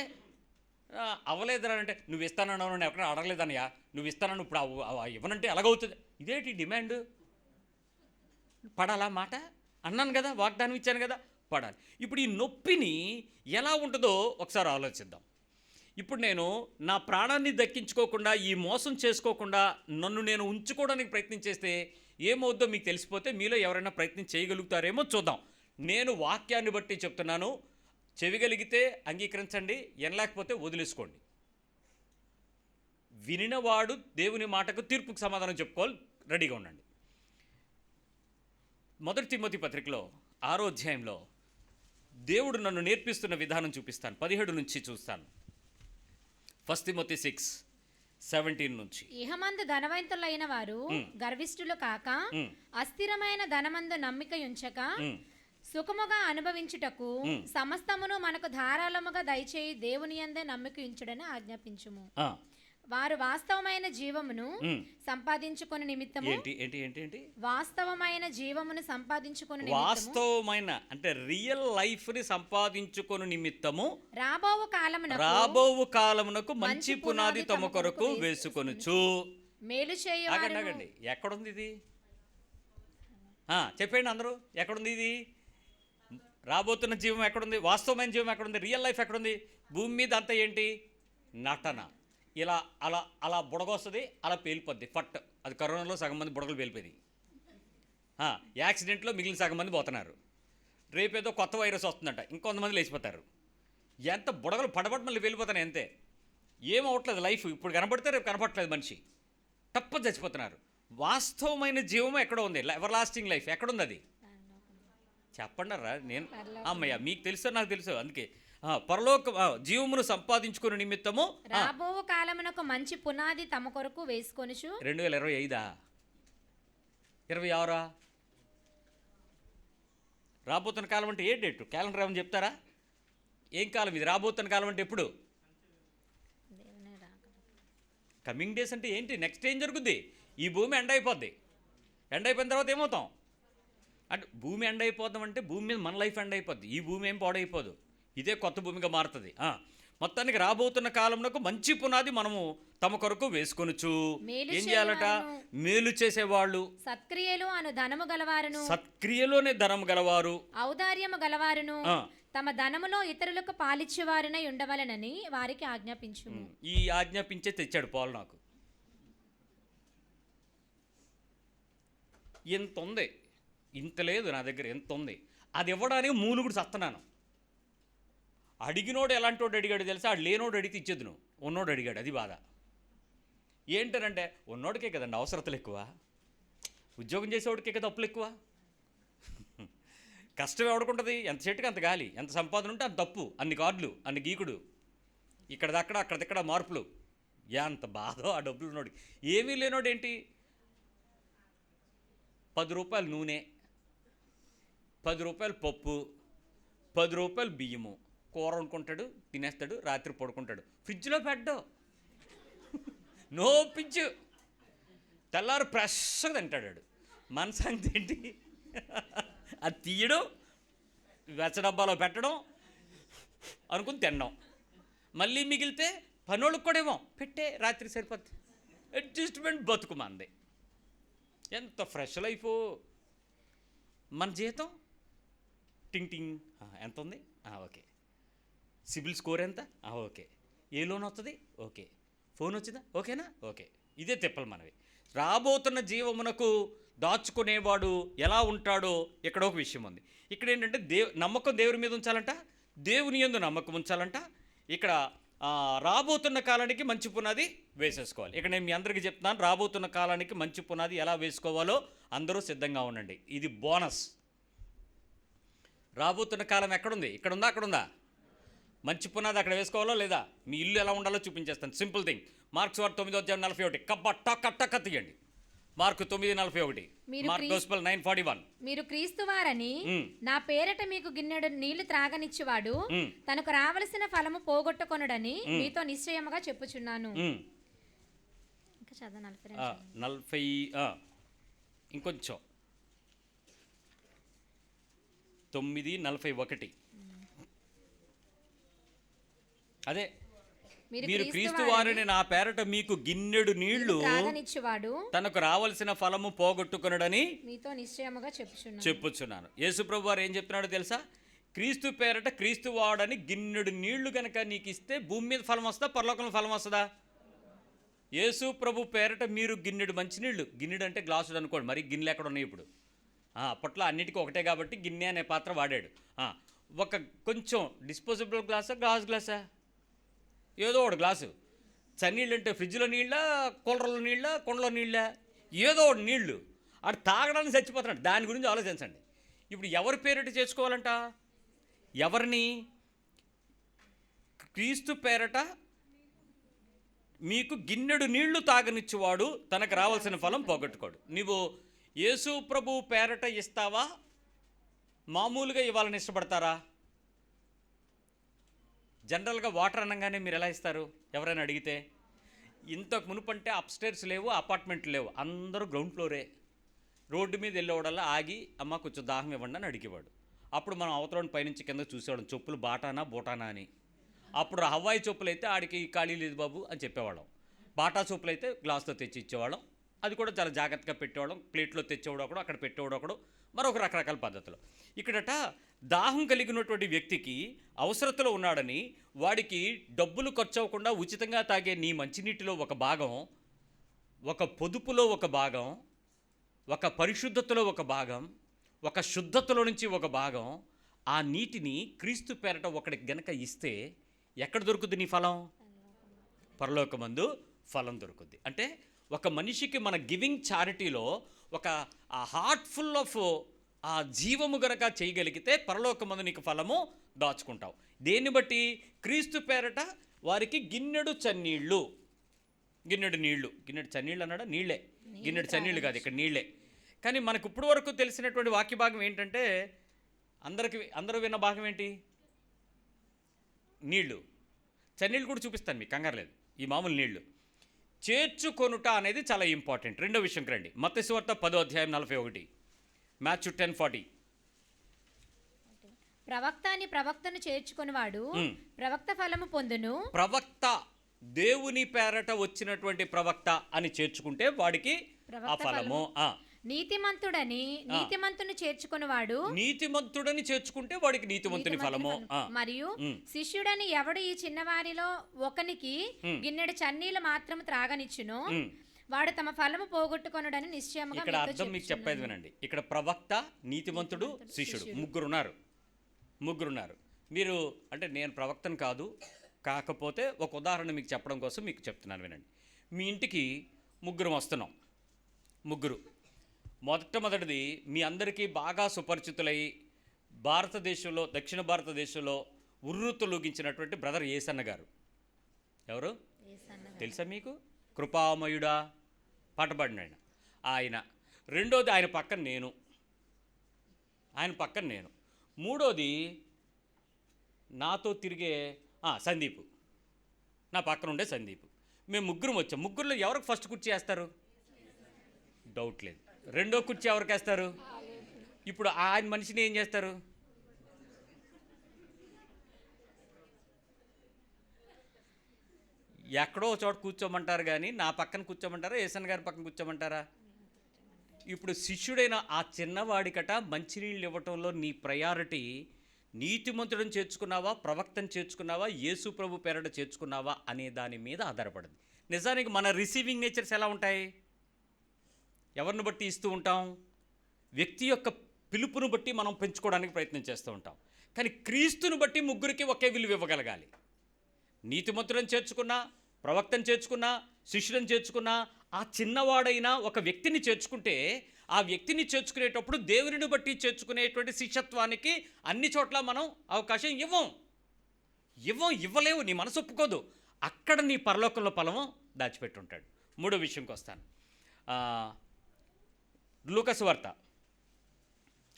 S1: అవ్వలేదురా అంటే, నువ్వు ఇస్తానన్నావు, నేను ఎక్కడ అడగలేదన్నయ్యా, నువ్వు ఇస్తానని ఇప్పుడు ఇవ్వనంటే ఎలాగవుతుంది? ఇదేంటి డిమాండ్? పడాలా మాట? అన్నాను కదా, వాగ్దానం ఇచ్చాను కదా, పడాలి. ఇప్పుడు ఈ నొప్పిని ఎలా ఉంటుందో ఒకసారి ఆలోచిద్దాం. ఇప్పుడు నేను నా ప్రాణాన్ని దక్కించుకోకుండా, ఈ మోసం చేసుకోకుండా నన్ను నేను ఉంచుకోవడానికి ప్రయత్నం చేస్తే ఏమవుద్దో మీకు తెలిసిపోతే మీలో ఎవరైనా ప్రయత్నం చేయగలుగుతారేమో చూద్దాం. నేను వాక్యాన్ని బట్టి చెప్తున్నాను. చెవిగలిగితే అంగీకరించండి, వినలేకపోతే వదిలేసుకోండి. వినినవాడు దేవుని మాటకు తీర్పుకు సమాధానం చెప్పుకోవాలి, రెడీగా ఉండండి. 1 తిమోతి పత్రికలో 6వ అధ్యాయంలో దేవుడు నన్ను నేర్పిస్తున్న విధానం చూపిస్తాను. 17 నుంచి చూస్తాను. 1 తిమోతి 6:17 నుంచి.
S3: ఇహమందు ధనవంతులైన వారు గర్విష్ఠులు కాక, అస్థిరమైన ధనమందు నమ్మిక ఉంచక, సుఖముగా అనుభవించుటకు సమస్తమును మనకు ధారాళముగా దయచేయి దేవుని యందే నమ్మిక ఉంచుడని ఆజ్ఞాపించుము. వారు వాస్తవమైన జీవమును సంపాదించుకుని నిమిత్తము.
S1: ఏంటి
S3: వాస్తవమైన జీవమును సంపాదించుకుని
S1: వాస్తవమైన అంటే రియల్ లైఫ్ ని సంపాదించుకుని నిమిత్తము
S3: రాబోవు
S1: కాలమునకు మంచి పునాది తమ కొరకు వేసుకొనుచు.
S3: మేలు
S1: చేయగండి. ఎక్కడుంది ఇది? చెప్పండి అందరూ, ఎక్కడుంది ఇది? రాబోతున్న జీవం ఎక్కడుంది? వాస్తవమైన జీవం ఎక్కడుంది? రియల్ లైఫ్ ఎక్కడుంది? భూమి మీద అంతా ఏంటి? నటన. ఇలా అలా అలా బుడగొస్తుంది, అలా పేలిపోద్ది ఫట్. అది కరోనాలో సగం మంది బుడగలు పేలిపోయింది. యాక్సిడెంట్లో మిగిలిన సగం మంది పోతున్నారు. రేపేదో కొత్త వైరస్ వస్తుందంట, ఇంకొంతమంది లేచిపోతారు. ఎంత బుడగలు పడబడి మళ్ళీ వెళ్ళిపోతాయి అంతే. ఏమవట్లేదు లైఫ్. ఇప్పుడు కనపడితే రేపు కనపడట్లేదు మనిషి, తప్ప చచ్చిపోతున్నారు. వాస్తవమైన జీవం ఎక్కడ ఉంది? ఎవర్ లాస్టింగ్ లైఫ్ ఎక్కడుంది? అది చెప్పండిరా. నేను అమ్మయ్య, మీకు తెలుసో నాకు తెలుసు. అందుకే పరలోక జీవమును సంపాదించుకునే నిమిత్తము
S3: రాబోవు కాలమునకు మంచి పునాది తమ కొరకు వేసుకొనుచు.
S1: 2025 26 రాబోతున్న కాలం అంటే ఏ డేట్? క్యాలెండర్ ఏమని చెప్తారా? ఏం కాలం ఇది? రాబోతున్న కాలం అంటే ఎప్పుడు? కమింగ్ డేస్ అంటే ఏంటి? నెక్స్ట్ ఏం జరుగుద్ది? ఈ భూమి ఎండ్ అయిపోద్ది. ఎండ్ అయిపోయిన తర్వాత ఏమవుతాం? అంటే భూమి ఎండ్ అయిపోతాం అంటే భూమి మీద మన లైఫ్ ఎండ్ అయిపోద్ది. ఈ భూమి ఏం పాడైపోదు, ఇదే కొత్త భూమిగా మారుతుంది. మొత్తానికి రాబోతున్న కాలంలో మంచి పునాది మనము తమ కొరకు వేసుకొనుచు. ఏం చేయాలట? మేలు చేసేవాళ్ళు,
S3: సత్క్రియలు అను ధనము గలవారును,
S1: సత్క్రియలోనే ధనము గలవారు,
S3: ఔదార్యము గలవారును, తమ ధనములో ఇతరులకు పాలిచ్చేవారినై ఉండవలెనని వారికి ఆజ్ఞాపించుము.
S1: ఈ ఆజ్ఞాపించే తెచ్చాడు పౌలు నాకు. ఎంత ఉంది? ఇంత లేదు నా దగ్గర, ఎంత ఉంది? అది ఇవ్వడానికి మూలుగుడు చస్తున్నాను. అడిగినోడు ఎలాంటోడు అడిగాడు తెలుసా? ఆడు లేనోడు అడిగితే ఇచ్చేది, నువ్వు ఉన్నోడు అడిగాడు. అది బాధ. ఏంటనంటే ఉన్నోడికే కదండి అవసరతలు ఎక్కువ, ఉద్యోగం చేసేవాడికే కదా అప్పులు ఎక్కువ. కష్టం ఎవడుకుంటుంది? ఎంత చెట్టుకి అంత గాలి, ఎంత సంపాదన ఉంటే అంత తప్పు, అన్ని కార్డులు, అన్ని గీకుడు, ఇక్కడదక్కడ అక్కడదక్కడ మార్పులు. ఎంత బాధో ఆ డబ్బులు ఉన్నోడికి. ఏమీ లేనోడు ఏంటి? 10 రూపాయలు నూనె, 10 రూపాయలు పప్పు, 10 రూపాయలు బియ్యము, కూర వండుకుంటాడు, తినేస్తాడు, రాత్రి పడుకుంటాడు, ఫ్రిడ్జ్లో పెట్టడు, నో పిచ్చు, తెల్లారు ఫ్రెష్గా తింటాడు. మన సంగతి ఏంటి? అది తీయడం, వెచ్చడబ్బాలో పెట్టడం, అనుకుని తినడం, మళ్ళీ మిగిలితే పనోళ్ళకి కూడా ఏమో పెట్టే, రాత్రి సరిపోద్ది. అడ్జస్ట్మెంట్ బతుకు మంది. ఎంత ఫ్రెష్ లైఫ్. మన జీతం టింగ్ టింగ్ ఎంత ఉంది, ఓకే. సిబిల్ స్కోర్ ఎంత, ఓకే. ఏ లోన్ వస్తుంది, ఓకే. ఫోన్ వచ్చిందా, ఓకేనా, ఓకే. ఇదే తిప్పలు మనవి. రాబోతున్న జీవమునకు దాచుకునేవాడు ఎలా ఉంటాడో ఇక్కడ ఒక విషయం ఉంది. ఇక్కడ ఏంటంటే నమ్మకం దేవుని మీద ఉంచాలంట, దేవుని యందు నమ్మకం ఉంచాలంట. ఇక్కడ రాబోతున్న కాలానికి మంచి పునాది వేసేసుకోవాలి. ఇక్కడ నేను మీ అందరికీ చెప్తున్నాను, రాబోతున్న కాలానికి మంచి పునాది ఎలా వేసుకోవాలో అందరూ సిద్ధంగా ఉండండి. ఇది బోనస్. రాబోతున్న కాలం ఎక్కడుంది? ఇక్కడ ఉందా, అక్కడ ఉందా? మంచి పునాది అక్కడ వేసుకోవాలో లేదా? మీ ఇల్లు ఎలా ఉండాలో చూపించేస్తాను. Simple thing. మార్క్స్ వార్త 9:41 కట్ట తీయండి. Mark 9:41, mark gospel 9:41.
S3: మీరు క్రీస్తు వారని నా పేరట మీకు గిన్నెడు నీళ్లు త్రాగనిచ్చువాడు తనకు రావలసిన ఫలము పోగొట్టుకొనుడని మీతో నిశ్చయముగా చెప్పుచున్నాను. ఇంకా చదవ
S1: 40 ఇంకొంచెం 9:41. అదే, మీరు క్రీస్తు వారిని నా పేరట మీకు గిన్నెడు నీళ్లు
S3: త్రాగనిచ్చువాడు
S1: తనకు రావాల్సిన ఫలము పోగొట్టుకొనుడని
S3: మీతో నిశ్చయముగా
S1: చెప్పుచున్నాను. యేసుప్రభు వారు ఏం చెప్తున్నాడో తెలుసా? క్రీస్తు పేరట క్రీస్తు వాడని గిన్నెడు నీళ్లు కనుక నీకు ఇస్తే భూమి మీద ఫలం వస్తుందా, పరలోకంలో ఫలం వస్తుందా? యేసు ప్రభు పేరట మీరు గిన్నెడు మంచినీళ్ళు, గిన్నెడు అంటే గ్లాసుడు అనుకోండి, మరి గిన్నెలు ఎక్కడ ఉన్నాయి ఇప్పుడు? అప్పట్లో అన్నిటికీ ఒకటే కాబట్టి గిన్నె అనే పాత్ర వాడాడు. ఒక కొంచెం డిస్పోజబుల్ గ్లాసా ఏదో ఒకటి గ్లాసు. చన్నీళ్ళు అంటే ఫ్రిడ్జ్లో నీళ్ళ, కూలర్లో నీళ్ళ, కొండలో నీళ్ళ, ఏదో ఒకటి నీళ్లు. అటు తాగడానికి చచ్చిపోతున్నాడు. దాని గురించి ఆలోచించండి. ఇప్పుడు ఎవరి పేరిట చేసుకోవాలంట? ఎవరిని? క్రీస్తు పేరట మీకు గిన్నెడు నీళ్లు తాగనిచ్చేవాడు తనకు రావాల్సిన ఫలం పోగొట్టుకోడు. నువ్వు యేసు ప్రభు పేరట ఇస్తావా, మామూలుగా ఇవ్వాలని ఇష్టపడతారా? జనరల్గా వాటర్ అనగానే మీరు ఎలా ఇస్తారు ఎవరైనా అడిగితే? ఇంతకు మునుపంటే అప్స్టైర్స్ లేవు, అపార్ట్మెంట్లు లేవు, అందరూ గ్రౌండ్ ఫ్లోరే. రోడ్డు మీద వెళ్ళేవాడల్లా ఆగి అమ్మ కొంచెం దాహం ఇవ్వండి అని అడిగేవాడు. అప్పుడు మనం అవతల పైనుంచి కింద చూసేవాళ్ళం, చెప్పులు బాటానా బోటానా అని. అప్పుడు హవాయి చెప్పులు అయితే ఆడికి ఖాళీ లేదు బాబు అని చెప్పేవాళ్ళం. బాటా చెప్పులు అయితే గ్లాస్తో తెచ్చి ఇచ్చేవాళ్ళం. అది కూడా చాలా జాగ్రత్తగా పెట్టేవాళ్ళం. ప్లేట్లో తెచ్చేవాడు ఒకడు, అక్కడ పెట్టేవాడు ఒకడు, మరొక రకరకాల పద్ధతులు. ఇక్కడట దాహం కలిగినటువంటి వ్యక్తికి అవసరతలో ఉన్నాడని వాడికి డబ్బులు ఖర్చు అవ్వకుండా ఉచితంగా తాగే నీ మంచినీటిలో ఒక భాగం, ఒక పొదుపులో ఒక భాగం, ఒక పరిశుద్ధతలో ఒక భాగం, ఒక శుద్ధతలో నుంచి ఒక భాగం, ఆ నీటిని క్రీస్తు పేరట ఒకడికి గనక ఇస్తే ఎక్కడ దొరుకుద్ది నీ ఫలం? పరలోకమందు ఫలం దొరుకుద్ది. అంటే ఒక మనిషికి మన గివింగ్ చారిటీలో ఒక హార్ట్ ఫుల్ ఆఫ్ ఆ జీవము గనక చేయగలిగితే పరలోకమందు నీకు ఫలము దాచుకుంటావు. దేన్ని బట్టి? క్రీస్తు పేరట వారికి గిన్నెడు చన్నీళ్ళు, గిన్నెడు నీళ్లు. గిన్నెడు చన్నీళ్ళు అన్నాడా? నీళ్ళే. గిన్నెడు చన్నీళ్ళు కాదు, ఇక్కడ నీళ్ళే. కానీ మనకు ఇప్పుడు వరకు తెలిసినటువంటి వాక్య భాగం ఏంటంటే, అందరూ విన్న భాగం ఏంటి? నీళ్లు. చన్నీళ్ళు కూడా చూపిస్తాను మీకు, కంగారు లేదు. ఈ మామూలు నీళ్లు చేర్చుకొనుట అనేది చాలా ఇంపార్టెంట్. రెండో విషయంకి రండి. మత్తయి సువార్త 10:41, మాథ్యూ 10:40.
S3: ప్రవక్త అని ప్రవక్తను చేర్చుకునివాడు ప్రవక్త ఫలము పొందును.
S1: ప్రవక్త, దేవుని పేరట వచ్చినటువంటి ప్రవక్త అని చేర్చుకుంటే వాడికి ఆ ఫలము.
S3: నీతిమంతుడని నీతిమంతుని చేర్చుకునివాడు
S1: నీతిమంతుడని చేర్చుకుంటే వాడికి నీతిమంతుని ఫలము.
S3: మరియు శిష్యుడని ఎవడు ఈ చిన్నవారిలో ఒకనికి గిన్నెడు చన్నీళ్ళు మాత్రం త్రాగనిచ్చును వాడు తమ ఫలము పోగొట్టుకొనుడని నిశ్చయముగా.
S1: ఇక్కడ అర్థం మీకు చెప్పేది వినండి. ఇక్కడ ప్రవక్త, నీతిమంతుడు, శిష్యుడు ముగ్గురున్నారు. మీరు అంటే నేను ప్రవక్తను కాదు, కాకపోతే ఒక ఉదాహరణ మీకు చెప్పడం కోసం మీకు చెప్తున్నాను వినండి. మీ ఇంటికి ముగ్గురు వస్తున్నాం. మొట్టమొదటిది మీ అందరికీ బాగా సుపరిచితులై భారతదేశంలో, దక్షిణ భారతదేశంలో ఉర్రూతలూగించినటువంటి బ్రదర్ ఏసన్న గారు. ఎవరు తెలుసా మీకు? కృపామయుడా పాట పాడిన ఆయన. రెండోది ఆయన పక్కన నేను. మూడోది నాతో తిరిగే సందీప్, నా పక్కన ఉండే సందీప్. మేము ముగ్గురం వచ్చాం. ముగ్గురులో ఎవరికి ఫస్ట్ కుర్చీ వేస్తారు? డౌట్ లేదు. రెండో కుర్చీ ఎవరికి వేస్తారు? ఇప్పుడు ఆయన మనిషిని ఏం చేస్తారు? ఎక్కడో ఒక చోట కూర్చోమంటారు కానీ నా పక్కన కూర్చోమంటారా ఏసన్ గారి పక్కన కూర్చోమంటారా? ఇప్పుడు శిష్యుడైన ఆ చిన్నవాడికట మంచినీళ్ళు ఇవ్వటంలో నీ ప్రయారిటీ నీతిమంతుడిని చేర్చుకున్నావా, ప్రవక్తను చేర్చుకున్నావా, యేసు ప్రభు పేరట చేర్చుకున్నావా అనే దాని మీద ఆధారపడింది. నిజానికి మన రిసీవింగ్ నేచర్స్ ఎలా ఉంటాయి? ఎవరిని బట్టి ఇస్తూ ఉంటాం? వ్యక్తి యొక్క పిలుపును బట్టి మనం పెంచుకోవడానికి ప్రయత్నం చేస్తూ ఉంటాం. కానీ క్రీస్తుని బట్టి ముగ్గురికి ఒకే విలువ ఇవ్వగలగాలి. నీతిమంతులను చేర్చుకున్నా, ప్రవక్తను చేర్చుకున్నా, శిష్యులను చేర్చుకున్నా, ఆ చిన్నవాడైన ఒక వ్యక్తిని చేర్చుకుంటే ఆ వ్యక్తిని చేర్చుకునేటప్పుడు దేవునిని బట్టి చేర్చుకునేటువంటి శిష్యత్వానికి అన్ని చోట్ల మనం అవకాశం ఇవ్వలేవు. నీ మనసు ఒప్పుకోదు. అక్కడ నీ పరలోకంలో ఫలము దాచిపెట్టుంటాడు. మూడో విషయంకి వస్తాను. లూకాసు వార్త,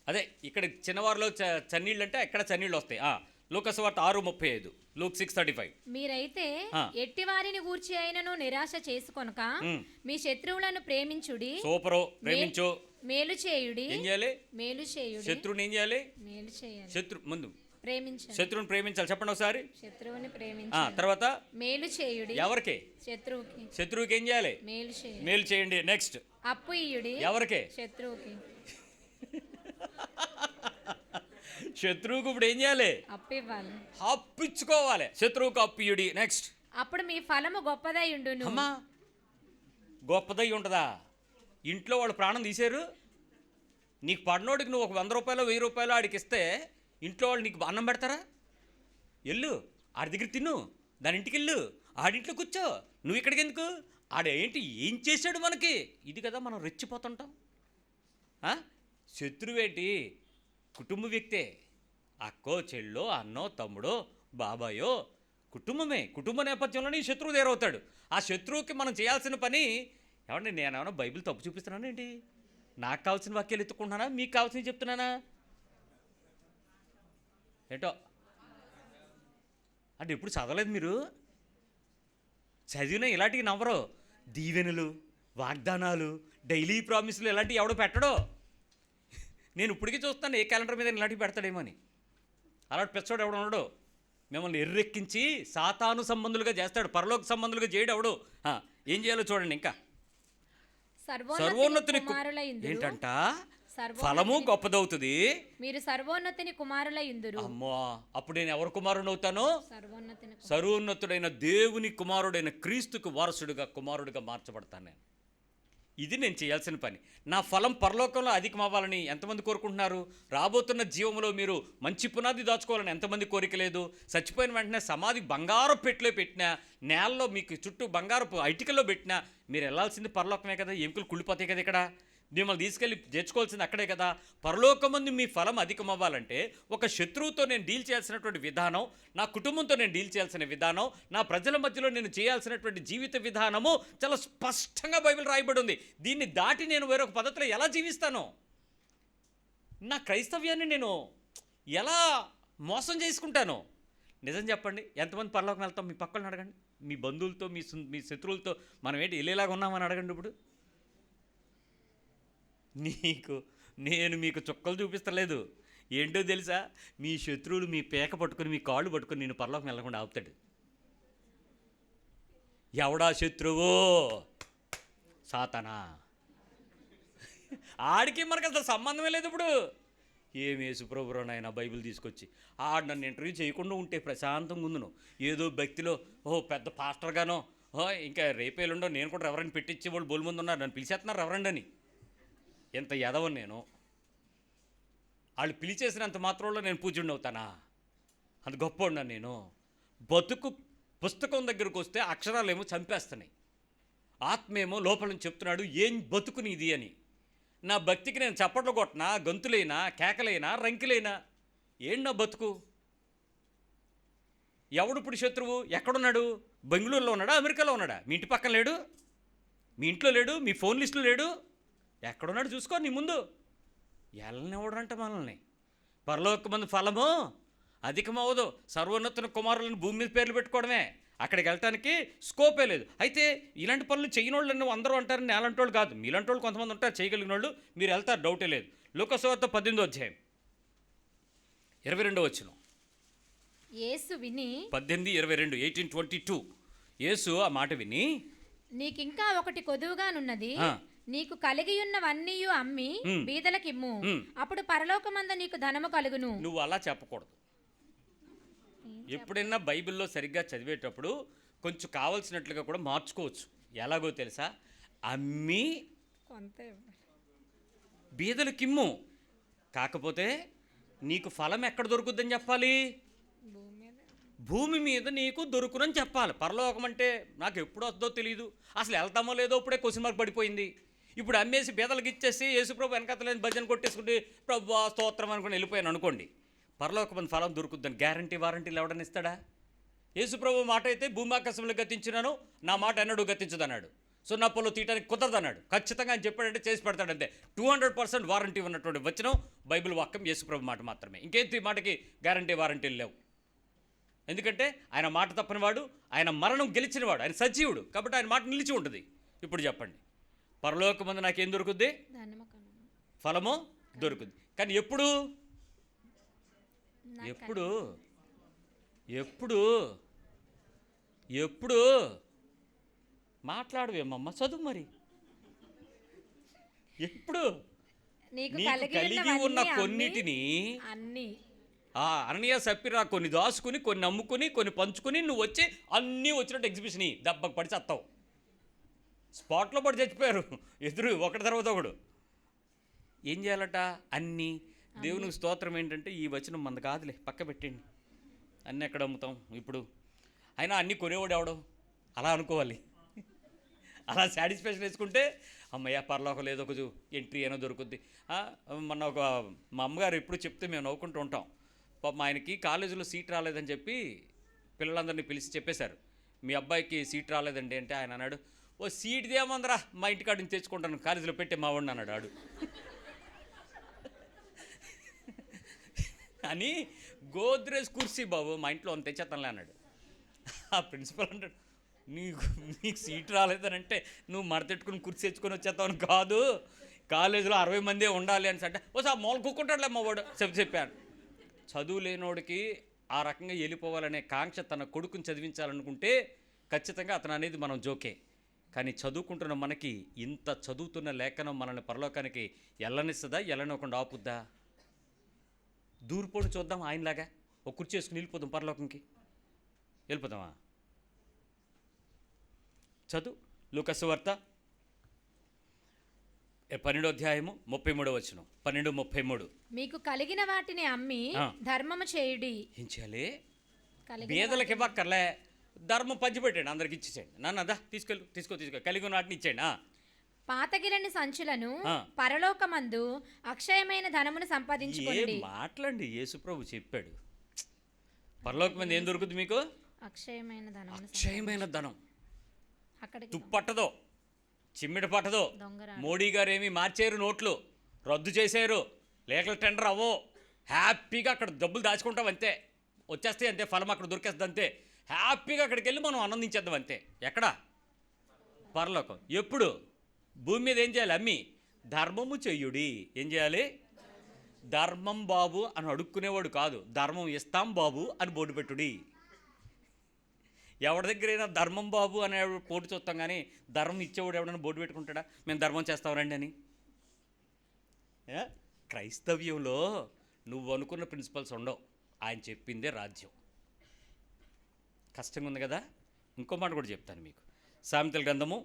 S1: అదే ఇక్కడ చిన్నవారిలో చన్నీళ్ళు అంటే ఎక్కడ చన్నీళ్ళు వస్తాయి. లూకాసు వార్త 6:35, లూక్ 6:35.
S3: మీరైతే ఎట్టి వారిని గూర్చి అయినను నిరాశ చేసుకొనక మీ శత్రువులను ప్రేమించుడి.
S1: సూపరు, ప్రేమించు.
S3: మేలు చేయుడి.
S1: ఏం చేయాలి?
S3: మేలు చేయుడి.
S1: శత్రువుని ఏం చేయాలి?
S3: మేలు చేయాలి.
S1: ముందు
S3: ప్రేమించాలి.
S1: శత్రువుని ప్రేమించాలి. చెప్పండి ఒకసారి.
S3: శత్రువుని ప్రేమించాలి.
S1: తర్వాత
S3: మేలు చేయుడి.
S1: ఎవరికి?
S3: శత్రువుకి.
S1: శత్రువుకి ఏం చేయాలి?
S3: మేలు చేయండి.
S1: మేలు చేయండి. నెక్స్ట్
S3: అప్పు ఇయ్యుడి.
S1: ఎవరికి?
S3: శత్రువుకి.
S1: శత్రువుకు ఇప్పుడు ఏం చేయాలి?
S3: అప్పు ఇవ్వాలి.
S1: అప్పు ఇచ్చుకోవాలి. శత్రువుకు అప్పు ఇయ్యుడి. నెక్స్ట్
S3: అప్పుడు మీ ఫలము గొప్పదై ఉండును.
S1: అమ్మా, గొప్పదై ఉంటుందా? ఇంట్లో వాళ్ళు ప్రాణం తీశారు, నీకు పడినోడికి నువ్వు ఒక 100 రూపాయలు 1000 రూపాయలు ఆడికి ఇస్తే ఇంట్లో వాళ్ళు నీకు అన్నం పెడతారా? వెళ్ళు ఆడి దగ్గర తిను, దాని ఇంటికి వెళ్ళు, ఆడింట్లో కూర్చో, నువ్వు ఇక్కడికి ఎందుకు? ఆడేంటి ఏం చేశాడు మనకి? ఇది కదా మనం రెచ్చిపోతుంటాం. శత్రువేంటి? కుటుంబ వ్యక్తే. అక్కో, చెల్లో, అన్నో, తమ్ముడో, బాబాయో, కుటుంబమే. కుటుంబ నేపథ్యంలోనే ఈ శత్రువు దేరవుతాడు. ఆ శత్రువుకి మనం చేయాల్సిన పని, ఏమండి నేనేమన్నా బైబిల్ తప్పు చూపిస్తున్నాను ఏంటి? నాకు కావాల్సిన వాక్యాలు ఎత్తుకుంటున్నానా, మీకు కావాల్సినవి చెప్తున్నానా? ఏంటో అంటే ఇప్పుడు చదవలేదు మీరు? చదివినా ఇలాంటివి నవ్వరు. దీవెనలు, వాగ్దానాలు, డైలీ ప్రామిస్లు ఇలాంటివి ఎవడో పెట్టడో. నేను ఇప్పటికీ చూస్తాను ఏ క్యాలెండర్ మీద ఇలాంటివి పెడతాడేమో అని. అలాంటి పెచ్చోడు ఎవడు ఉండడు. మిమ్మల్ని ఎర్రెక్కించి సాతాను సంబంధులుగా చేస్తాడు, పరలోక సంబంధులుగా చేయడు ఎవడు. ఏం చేయాలో చూడండి. ఇంకా సర్వోన్నతుని ఏంటంట? ఫలము గొప్పదవుతుంది.
S3: మీరు సర్వోన్నతుని కుమారులైందురు.
S1: అమ్మో, అప్పుడు నేను ఎవరు కుమారుని అవుతాను?
S3: సర్వోన్నతుని.
S1: సర్వోన్నతుడైన దేవుని కుమారుడైన క్రీస్తుకు వారసుడుగా, కుమారుడిగా మార్చబడతాను నేను. ఇది నేను చేయాల్సిన పని. నా ఫలం పరలోకంలో అధికమవ్వాలని ఎంతమంది కోరుకుంటున్నారు? రాబోతున్న జీవంలో మీరు మంచి పునాది దాచుకోవాలని ఎంతమంది కోరిక లేదు? చచ్చిపోయిన వెంటనే సమాధి బంగారు పెట్టెలో పెట్టినా, నేలలో మీకు చుట్టూ బంగారపు ఇటుకల్లో పెట్టినా మీరు వెళ్ళాల్సింది పరలోకమే కదా. ఎముకలు కుళ్ళిపోతాయి కదా. ఇక్కడ మిమ్మల్ని తీసుకెళ్ళి చేర్చుకోవాల్సింది అక్కడే కదా. పరలోకమందు మీ ఫలం అధికమవ్వాలంటే ఒక శత్రువుతో నేను డీల్ చేయాల్సినటువంటి విధానం, నా కుటుంబంతో నేను డీల్ చేయాల్సిన విధానం, నా ప్రజల మధ్యలో నేను చేయాల్సినటువంటి జీవిత విధానము చాలా స్పష్టంగా బైబిల్ రాయబడి ఉంది. దీన్ని దాటి నేను వేరొక పద్ధతిలో ఎలా జీవిస్తాను? నా క్రైస్తవ్యాన్ని నేను ఎలా మోసం చేసుకుంటాను? నిజం చెప్పండి, ఎంతమంది పరలోకం వెళ్తాం? మీ పక్కన అడగండి. మీ బంధువులతో, మీ శత్రువులతో మనం ఏంటి వెళ్ళేలాగా ఉన్నామని అడగండి. ఇప్పుడు నేను మీకు చుక్కలు చూపిస్తలేదు. ఏంటో తెలుసా? మీ శత్రువులు మీ పేక పట్టుకుని, మీ కాళ్ళు పట్టుకుని నేను పరలోకం వెళ్ళకుండా ఆపుతాడు. ఎవడా శత్రువు? సాతానా. ఆడికి మనకు అసలు సంబంధమే లేదు. ఇప్పుడు ఏం యేసుప్రభువు నాయన బైబిల్ తీసుకొచ్చి ఆడు నన్ను ఇంటర్వ్యూ చేయకుండా ఉంటే ప్రశాంతంగా ఉందును. ఏదో భక్తిలో పెద్ద పాస్టర్గానో ఇంకా రేపేలుండో నేను కూడా రెవరెండ్ పెట్టించి వాళ్ళు బోలు ముందు ఉన్నారు, నన్ను పిలిచేస్తున్నారు రెవరెండ్ అని. ఎంత ఎదవని నేను. వాళ్ళు పిలిచేసినంత మాత్రంలో నేను పూజ్యుడిని అవుతానా? అంత గొప్ప ఉన్నాను నేను. బతుకు పుస్తకం దగ్గరకు వస్తే అక్షరాలేమో చంపేస్తున్నాయి, ఆత్మేమో లోపల నుంచి చెప్తున్నాడు ఏం బతుకుని ఇది అని. నా భక్తికి నేను చప్పట్లు కొట్టినా, గంతులైనా, కేకలైనా, రంకిలైనా ఏం నా బతుకు? ఎవడు ఇప్పుడు శత్రువు? ఎక్కడున్నాడు? బెంగళూరులో ఉన్నాడా? అమెరికాలో ఉన్నాడా? మీ ఇంటి పక్కన లేడు? మీ ఇంట్లో లేడు? మీ ఫోన్ లిస్టులో లేడు? ఎక్కడున్నాడు చూసుకో నీ ముందు. ఎల్లనివ్వడంట మనల్ని. పరలోకమందు ఫలము అధికమవ్వదు. సర్వోన్నతుని కుమారులను భూమి మీద పేర్లు పెట్టుకోవడమే. అక్కడికి వెళ్ళటానికి స్కోపే లేదు. అయితే ఇలాంటి పనులు చేయని వాళ్ళు అందరూ అంటారు, నేలంటి వాళ్ళు కాదు. మీలాంటి వాళ్ళు కొంతమంది ఉంటారు చేయగలిగిన వాళ్ళు. మీరు వెళ్తారు, డౌటే లేదు. లూకాసు వార్త 18వ అధ్యాయం 22వ వచనం.
S3: యేసు విని
S1: 18:22 18:22 యేసు ఆ మాట విని,
S3: నీకింకా ఒకటి కొదువుగానున్నది,
S1: ఆ.
S3: నీకు కలిగి ఉన్నవన్నీ అమ్మి బీదలకిమ్ము, అప్పుడు పరలోకమంద నీకు ధనము కలుగును.
S1: నువ్వు అలా చెప్పకూడదు. ఎప్పుడైనా బైబిల్లో సరిగ్గా చదివేటప్పుడు కొంచెం కావాల్సినట్లుగా కూడా మార్చుకోవచ్చు. ఎలాగో తెలుసా? అమ్మి బీదలకిమ్ము, కాకపోతే నీకు ఫలం ఎక్కడ దొరుకుద్దని చెప్పాలి? భూమి మీద నీకు దొరుకునని చెప్పాలి. పరలోకం అంటే నాకు ఎప్పుడు వస్తుందో తెలియదు, అసలు వెళ్తామో లేదో ఇప్పుడే క్వశ్చన్ మార్క్ పడిపోయింది. ఇప్పుడు అమ్మేసి బీదలకు ఇచ్చేసి యేసుప్రభు వెనకతలేని భజన కొట్టేసుకుంటే ప్రభు స్తోత్రం అనుకుని వెళ్ళిపోయాను అనుకోండి, పరలోకం ఫలం దొరుకుద్దని గ్యారంటీ వారంటీలు ఎవడని ఇస్తాడా? యేసుప్రభు మాట అయితే భూమి ఆకాశంలో గతించినాను, నా మాట ఎన్నడూ గతించదన్నాడు. సో నా పొలం తీయడానికి కుదరదన్నాడు. ఖచ్చితంగా అని చెప్పాడంటే చేసి పెడతాడంతే. 200% వారంటీ ఉన్నటువంటి వచనం బైబిల్ వాక్యం యేసుప్రభు మాట మాత్రమే. ఇంకేంటి మాటకి గ్యారంటీ వారంటీలు లేవు. ఎందుకంటే ఆయన మాట తప్పనివాడు, ఆయన మరణం గెలిచినవాడు, ఆయన సజీవుడు, కాబట్టి ఆయన మాట నిలిచి ఉంటుంది. ఇప్పుడు చెప్పండి, పరలోకమందు నాకేం దొరుకుద్ది? ఫలము దొరుకుద్ది. కానీ ఎప్పుడు ఎప్పుడు ఎప్పుడు ఎప్పుడు మాట్లాడవేమమ్మ, చదువు మరి. ఎప్పుడు
S3: నీకు
S1: నీకు కలిగి ఉన్న కొన్నిటిని
S3: అన్ని
S1: అననీయ సప్పిరా కొన్ని దాచుకుని, కొన్ని అమ్ముకుని, కొన్ని పంచుకుని, నువ్వు వచ్చి అన్నీ వచ్చినట్టు ఎగ్జిబిషన్ దెబ్బకు పడి చస్తావు. స్పాట్లో పడి చచ్చిపోయారు ఎదురు ఒకటి తర్వాత ఒకడు. ఏం చేయాలట? అన్నీ. దేవునికి స్తోత్రం ఏంటంటే ఈ వచనం మంద కాదులే, పక్క పెట్టండి. అన్నీ ఎక్కడ అమ్ముతాం ఇప్పుడు? అయినా అన్నీ కొనేవాడు ఎవడో అలా అనుకోవాలి. అలా సాటిస్ఫాక్షన్ వేసుకుంటే అమ్మయ్య పరలోకం లేదో ఒక ఎంట్రీ అయినా దొరుకుద్ది. మొన్న మా అమ్మగారు ఎప్పుడు చెప్తే మేము నవ్వుకుంటూ ఉంటాం. పాపం ఆయనకి కాలేజీలో సీట్ రాలేదని చెప్పి పిల్లలందరినీ పిలిచి చెప్పేశారు, మీ అబ్బాయికి సీట్ రాలేదండి అంటే ఆయన అన్నాడు, ఓ సీట్ దేమందరా, మా ఇంటికాడ నుంచి తెచ్చుకుంటాను, కాలేజీలో పెట్టే మా వాడిని అన్నాడు ఆడు. అని గోద్రేజ్ కుర్సీ బాబు మా ఇంట్లో అంత తెచ్చేస్తానులే అన్నాడు. ఆ ప్రిన్సిపల్ అంటాడు, నీకు సీట్ రాలేదని అంటే నువ్వు మడతెట్టుకుని కుర్చీ తెచ్చుకొని వచ్చేస్తావని కాదు, కాలేజీలో 60 మందే ఉండాలి అని అంటే ఓ సార్ మామూలు కూకుంటాడులే మా వాడు చెప్పాను. చదువు లేనోడికి ఆ రకంగా వెళ్ళిపోవాలనే కాంక్ష తన కొడుకుని చదివించాలనుకుంటే ఖచ్చితంగా అతను అనేది మనం జోకే. కానీ చదువుకుంటున్న మనకి ఇంత చదువుతున్న లేఖనం మనల్ని పరలోకానికి ఎల్లనిస్తుందా, ఎల్లనివ్వకుండా ఆపుద్దా? దూరిపోని చూద్దాం ఆయనలాగా, ఒక కుర్చీ వేసుకుని వెళ్ళిపోదాం పరలోకంకి. వెళ్ళిపోదామా? చదువు లూకాసు వార్త 12వ అధ్యాయము 33వ వచనం. 12:33.
S3: మీకు కలిగిన వాటిని అమ్మి ధర్మము చేయుడి.
S1: ఏం చేయాలి? బీదలకు ఇవ్వక్కర్లే, ధర్మం పంచిపెట్టండి, అందరికి ఇచ్చేసేయండి. నాన్న తీసుకో కలిగిన వాటిని ఇచ్చేయండి.
S3: పాతగిలని సంచులను పరలోకమందు అక్షయమైన ధనమును సంపాదించుకోండి.
S1: మాట్లాడండి, యేసుప్రభు చెప్పాడు. పరలోకమందు ఏం దొరుకుతుంది మీకు? అక్షయమైన ధనం. తుప్పట్టదో, చిమ్మిడి పట్టదో. మోడీ గారు ఏమి మార్చారు, నోట్లు రద్దు చేశారు, లేఖల టెండర్ అవ్వో, హ్యాపీగా అక్కడ డబ్బులు దాచుకుంటాం అంతే, వచ్చేస్తాయి అంతే, ఫలం అక్కడ దొరికేస్తుంది అంతే, హ్యాపీగా అక్కడికి వెళ్ళి మనం ఆనందించేద్దాం అంతే. ఎక్కడ? పరలోకం. ఎప్పుడు? భూమి మీద ఏం చేయాలి? అమ్మి ధర్మము చెయ్యుడి. ఏం చేయాలి? ధర్మం బాబు అని అడుక్కునేవాడు కాదు, ధర్మం ఇస్తాం బాబు అని బోర్డు పెట్టుడి. ఎవరి దగ్గరైనా ధర్మం బాబు అనే పోటీ చూస్తాం, కానీ ధర్మం ఇచ్చేవాడు ఎవడైనా బోర్డు పెట్టుకుంటాడా మేము ధర్మం చేస్తామండి అని? క్రైస్తవ్యంలో నువ్వు అనుకున్న ప్రిన్సిపల్స్ ఉండవు, ఆయన చెప్పిందే రాజ్యం. కష్టంగా ఉంది కదా. ఇంకో మాట కూడా చెప్తాను మీకు. సామెతల గ్రంథము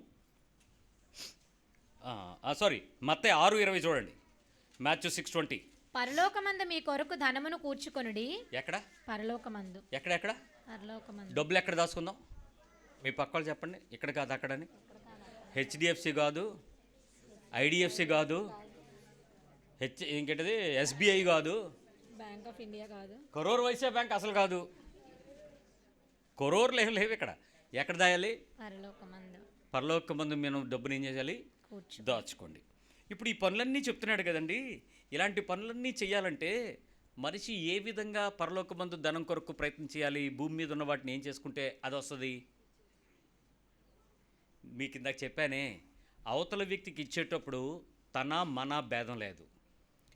S1: మత్తయి 6:20 చూడండి. మాథ్యూ 6:20.
S3: పరలోకమందు మీ కొరకు ధనమును కూర్చుకొనుడి.
S1: ఎక్కడ?
S3: పరలోకమందు.
S1: ఎక్కడ?
S3: పరలోకమందు.
S1: డబ్బులు ఎక్కడ దాచుకుందాం? మీ పక్క వాళ్ళు చెప్పండి. ఇక్కడ కాదు, అక్కడని. హెచ్డిఎఫ్సి కాదు, ఐడిఎఫ్సి కాదు, ఇంకేంటిది ఎస్బీఐ కాదు,
S3: బ్యాంక్ ఆఫ్ ఇండియా కాదు,
S1: కరోర్ వైశ్య బ్యాంక్ అసలు కాదు. కరోర్లు ఏం లేవు ఇక్కడ. ఎక్కడ దాయాలి? పరలోకమందు మేము డబ్బుని ఏం చేయాలి? దాచుకోండి. ఇప్పుడు ఈ పనులన్నీ చెప్తున్నాడు కదండి. ఇలాంటి పనులన్నీ చేయాలంటే మనిషి ఏ విధంగా పరలోకమందు ధనం కొరకు ప్రయత్నం చేయాలి? భూమి మీద ఉన్న వాటిని ఏం చేసుకుంటే అది వస్తుంది? మీకు ఇందాక చెప్పానే, అవతల వ్యక్తికి ఇచ్చేటప్పుడు తన మన భేదం లేదు,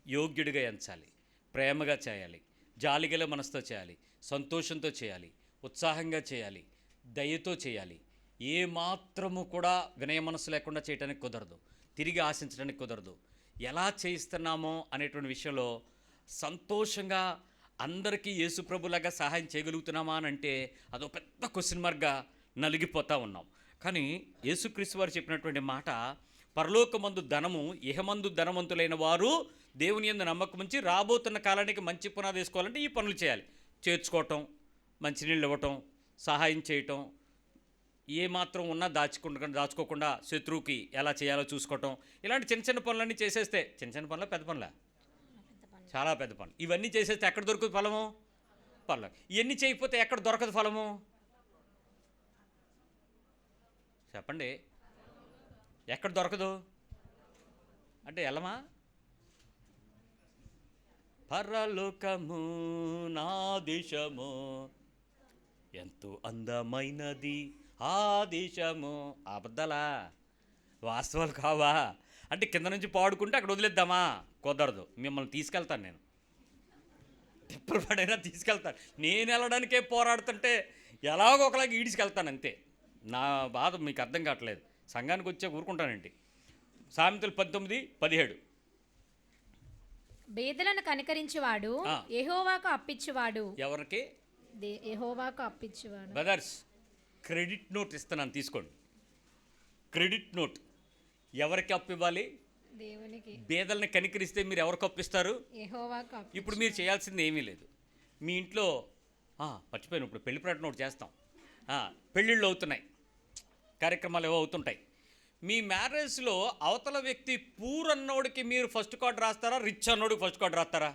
S1: యోగ్యుడిగా ఎంచాలి, ప్రేమగా చేయాలి, జాలిగల మనసుతో చేయాలి, సంతోషంతో చేయాలి, ఉత్సాహంగా చేయాలి, దయతో చేయాలి. ఏ మాత్రము కూడా వినయ మనసు లేకుండా చేయడానికి కుదరదు, తిరిగి ఆశించడానికి కుదరదు. ఎలా చేయిస్తున్నామో అనేటువంటి విషయంలో సంతోషంగా అందరికీ యేసుప్రభులాగా సహాయం చేయగలుగుతున్నామా అని అంటే అదో పెద్ద క్వశ్చన్ మార్క్గా నలిగిపోతూ ఉన్నాం. కానీ యేసుక్రీస్తు వారు చెప్పినటువంటి మాట, పరలోకమందు ధనము ఇహమందు ధనవంతులైన వారు దేవుని యందు నమ్మకం ఉంచి రాబోతున్న కాలానికి మంచి పునాది వేసుకోవాలంటే ఈ పనులు చేయాలి. చేర్చుకోవటం, మంచినీళ్ళు ఇవ్వటం, సహాయం చేయటం, ఏమాత్రం ఉన్నా దాచుకోకుండా శత్రువుకి ఎలా చేయాలో చూసుకోవటం, ఇలాంటి చిన్న చిన్న పనులన్నీ చేసేస్తే, చిన్న పనుల పెద్ద పనుల, చాలా పెద్ద పనులు, ఇవన్నీ చేసేస్తే ఎక్కడ దొరుకుతుంది ఫలము? ఫలం. ఇవన్నీ చేయకపోతే ఎక్కడ దొరకదు ఫలము? చెప్పండి, ఎక్కడ దొరకదు అంటే ఎల్లమా? పరలోకము నా దేశము, ఎంతో అందమైనది ఆ దేశము. అబద్ధాలా? వాస్తవాలు కావా? అంటే కింద నుంచి పాడుకుంటే అక్కడ వదిలేద్దామా? కుదరదు. మిమ్మల్ని తీసుకెళ్తాను, నేను తిప్పలు పడైనా తీసుకెళ్తాను. నేను వెళ్ళడానికే పోరాడుతుంటే ఎలాగో ఒకలాగా ఈడ్చుకెళ్తాను అంతే. నా బాధ మీకు అర్థం కావట్లేదు. సంఘానికి వచ్చే ఊరుకుంటానండి. సామెతలు 19:17.
S3: బేదలను కనికరించువాడు యెహోవాకు అప్పిచ్చువాడు.
S1: ఎవరికి?
S3: యెహోవాకు అప్పిచ్చువాడు.
S1: బ్రదర్స్, క్రెడిట్ నోట్ ఇస్తున్నాను, తీసుకోండి. Credit note. ఎవరికి అప్పు ఇవ్వాలి?
S3: దేవునికి.
S1: బేదల్ని కనికరిస్తే మీరు ఎవరికి అప్పిస్తారు?
S3: యెహోవాకు.
S1: ఇప్పుడు మీరు చేయాల్సింది ఏమీ లేదు. మీ ఇంట్లో మర్చిపోయాను, ఇప్పుడు పెళ్లి ప్రకటన ఒకటి చేస్తాం. పెళ్ళిళ్ళు అవుతున్నాయి, కార్యక్రమాలు ఏవో అవుతుంటాయి. మీ మ్యారేజ్లో అవతల వ్యక్తి పూర్ అన్నోడికి మీరు ఫస్ట్ కార్డు రాస్తారా, రిచ్ అన్నోడికి ఫస్ట్ కార్డు రాస్తారా?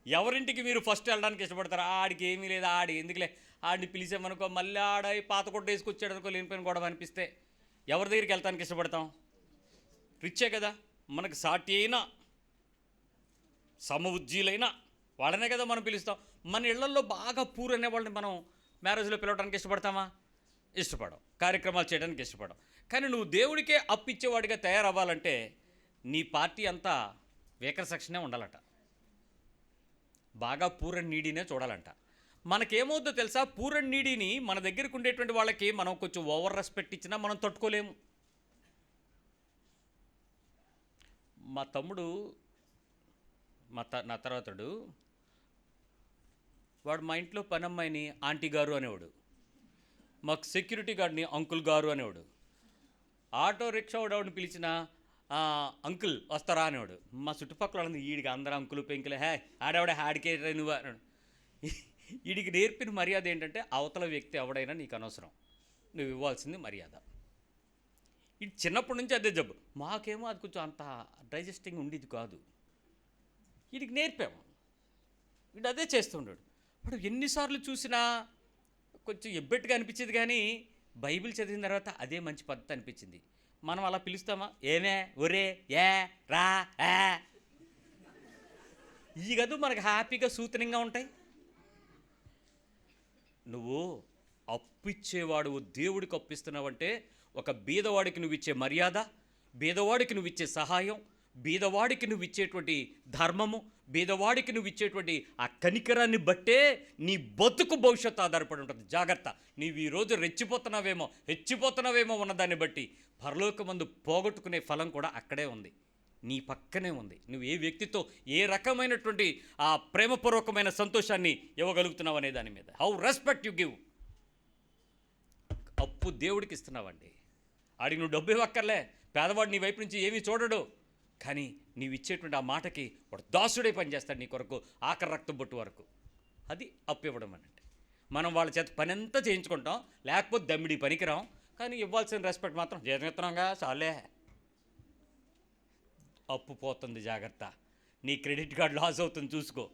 S1: ఎవరింటికి మీరు ఫస్ట్ వెళ్ళడానికి ఇష్టపడతారా? ఆడికి ఏమీ లేదు, ఆడి ఎందుకులే, ఆడిని పిలిచామనుకో మళ్ళీ ఆడ పాత కొట్టు వేసుకొచ్చాడు అనుకో, లేనిపోయిన గొడవ అనిపిస్తే ఎవరి దగ్గరికి వెళ్తానికి ఇష్టపడతాం? రిచ్చే కదా, మనకు సాటి అయినా సమ ఉజ్జీలైనా వాళ్ళనే కదా మనం పిలుస్తాం. మన ఇళ్లలో బాగా పూర్ అనే వాళ్ళని మనం మ్యారేజ్లో పిలవడానికి ఇష్టపడతామా? ఇష్టపడం. కార్యక్రమాలు చేయడానికి ఇష్టపడం. కానీ నువ్వు దేవుడికే అప్పిచ్చేవాడిగా తయారవ్వాలంటే నీ పార్టీ అంతా వేకర్ సెక్షనే ఉండాలట, బాగా పూర్ అండ్ నీడీనే చూడాలంట. మనకేమవుద్దో తెలుసా? పూర్ అండ్ నీడీని మన దగ్గరికి ఉండేటువంటి వాళ్ళకి మనం కొంచెం ఓవర్ రెస్పెక్ట్ ఇచ్చినా మనం తట్టుకోలేము. మా తమ్ముడు, నా తర్వాతడు వాడు మా ఇంట్లో పనమ్మాయిని ఆంటీ గారు అనేవాడు, మాకు సెక్యూరిటీ గార్డ్ని అంకుల్ గారు అనేవాడు, ఆటో రిక్షా వాడిని పిలిచిన అంకుల్ వస్తారా అనేవాడు. మా చుట్టుపక్కల వీడికి అందరూ అంకులు పెంకులే, ఆడవిడ ఆడికే నువ్వు అన్నాడు. వీడికి నేర్పిన మర్యాద ఏంటంటే అవతల వ్యక్తి ఎవడైనా నీకు అనవసరం, నువ్వు ఇవ్వాల్సింది మర్యాద. ఇది చిన్నప్పటి నుంచి అదే జబ్బు. మాకేమో అది కొంచెం అంత డైజెస్టింగ్ ఉండేది కాదు. వీడికి నేర్పాము, వీడు అదే చేస్తుండాడు. వాడు ఎన్నిసార్లు చూసినా కొంచెం ఎబ్బెట్టుగా అనిపించేది, కానీ బైబిల్ చదివిన తర్వాత అదే మంచి పద్ధతి అనిపించింది. మనం అలా పిలుస్తామా? ఏమే, ఒరే, ఏ, రా, ఈ గదు మనకు హ్యాపీగా సూతనంగా ఉంటాయి. నువ్వు అప్పు ఇచ్చేవాడు, దేవుడికి అప్పిస్తున్నావంటే ఒక బీదవాడికి నువ్వు ఇచ్చే మర్యాద, బీదవాడికి నువ్వు ఇచ్చే సహాయం, బీదవాడికి నువ్వు ఇచ్చేటువంటి ధర్మము, బీదవాడికి నువ్వు ఇచ్చేటువంటి ఆ కనికరాన్ని బట్టే నీ బతుకు భవిష్యత్తు ఆధారపడి ఉంటుంది. జాగ్రత్త. నీవు ఈరోజు రెచ్చిపోతున్నావేమో, హెచ్చిపోతున్నావేమో ఉన్నదాన్ని బట్టి పరలోకమందు పోగొట్టుకునే ఫలం కూడా అక్కడే ఉంది, నీ పక్కనే ఉంది. నువ్వు ఏ వ్యక్తితో ఏ రకమైనటువంటి ఆ ప్రేమపూర్వకమైన సంతోషాన్ని ఇవ్వగలుగుతున్నావు అనే దాని మీద. How respect you give. అప్పు దేవుడికి ఇస్తున్నావండి, ఆడికి నువ్వు డబ్బు ఇవ్వక్కర్లే, పేదవాడు నీ వైపు నుంచి ఏమీ చూడడు, కానీ నీవు ఇచ్చేటువంటి ఆ మాటకి వాడు దాసుడే పనిచేస్తాడు నీ కొరకు, ఆఖరి రక్తం బొట్టు వరకు. అది అప్పు ఇవ్వడం అని అంటే. మనం వాళ్ళ చేత పని అంతా చేయించుకుంటాం, లేకపోతే దమ్మిడి పనికిరాం, కానీ ఇవ్వాల్సిన రెస్పెక్ట్ మాత్రం జీతమిస్తున్నాంగా చాలే. అప్పు పోతుంది, జాగ్రత్త. నీ క్రెడిట్ కార్డు లాస్ అవుతుంది, చూసుకో.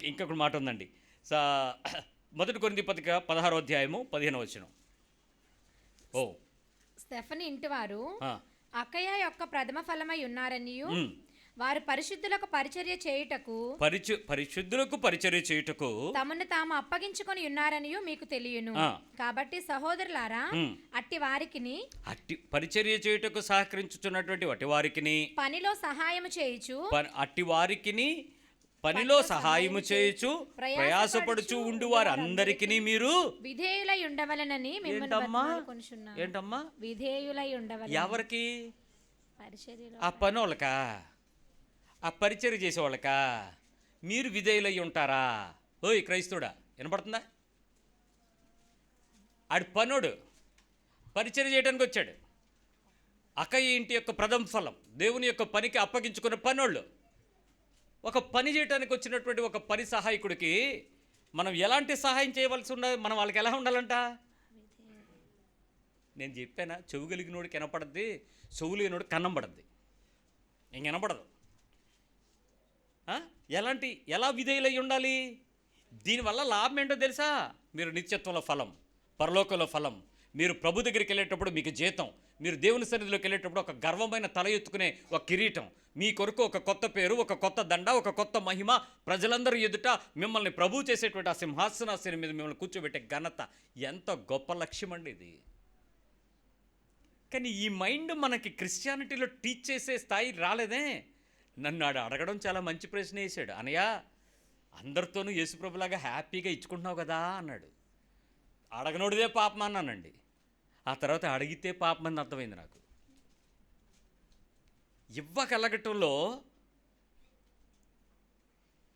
S1: ఇంకొక మాట ఉందండి. 1 కొరింథీ పత్రిక 16వ అధ్యాయము 15వ వచనం.
S3: స్టెఫనీ ఇంటివారు అకయ యొక్క ప్రథమ ఫలమై ఉన్నారనియు, వారు పరిశుద్ధులకు పరిచర్య చేయుటకు తమను తాము అప్పగించుకొని ఉన్నారనియు మీకు తెలియను. కాబట్టి సహోదరులారా, అట్టి పరిచర్య చేయుటకు సహకరించుచున్నటువంటి అట్టి వారికిని పనిలో సహాయము చేయుచు, అట్టి వారికిని
S1: పనిలో సహాయము చేయుచు ప్రయాసపడుచు ఉండు వారందరికీ మీరు
S3: విధేయులై ఉండవలనని మిమ్మల్ని
S1: ఏంటమ్మా
S3: బతిమాలుకొనుచున్నాను.
S1: ఏంటమ్మా
S3: విధేయులై ఉండవలెను.
S1: ఎవరికి?
S3: పరిచర్యలో
S1: ఆ పనోళ్ళకా, ఆ పరిచర్య చేసేవాళ్ళకా మీరు విధేయులై ఉంటారా? ఓయ్ క్రైస్తవుడా, వినపడుతుందా? ఆడి పనోడు పరిచర్య చేయడానికి వచ్చాడు. అక్కయ్య ఇంటి యొక్క ప్రథమ ఫలం దేవుని యొక్క పనికి అప్పగించుకున్న పనోళ్ళు. ఒక పని చేయడానికి వచ్చినటువంటి ఒక పని సహాయకుడికి మనం ఎలాంటి సహాయం చేయవలసి ఉన్నది? మనం వాళ్ళకి ఎలా ఉండాలంట? నేను చెప్పానా, చెవు కలిగినోడికి వినపడద్ది, చెవు లేనోడికి కన్నం పడద్ది, ఇంక వినపడదు. ఎలా విధేయులై ఉండాలి? దీనివల్ల లాభం ఏంటో తెలుసా? మీరు నిత్యత్వంలో ఫలం, పరలోకంలో ఫలం, మీరు ప్రభు దగ్గరికి వెళ్ళేటప్పుడు మీకు జీతం, మీరు దేవుని సన్నిధిలోకి వెళ్ళేటప్పుడు ఒక గర్వమైన తల ఎత్తుకునే ఒక కిరీటం, మీ కొరకు ఒక కొత్త పేరు, ఒక కొత్త దండ, ఒక కొత్త మహిమ, ప్రజలందరూ ఎదుట మిమ్మల్ని ప్రభు చేసేటువంటి ఆ సింహాసనాసనం మీద మిమ్మల్ని కూర్చోబెట్టే ఘనత. ఎంత గొప్ప లక్ష్యం అండి ఇది. కానీ ఈ మైండ్ మనకి క్రిస్టియానిటీలో టీచ్ చేసే స్థాయి రాలేదే. నన్ను అడగడం చాలా మంచి ప్రశ్న వేసాడు. అనయ్య, అందరితోనూ యేసుప్రభులాగా హ్యాపీగా ఇచ్చుకుంటున్నావు కదా అన్నాడు. అడగనోడిదే పాపం అన్నానండి. ఆ తర్వాత అడిగితే పాపం అని అర్థమైంది నాకు. ఇవ్వగలగటంలో,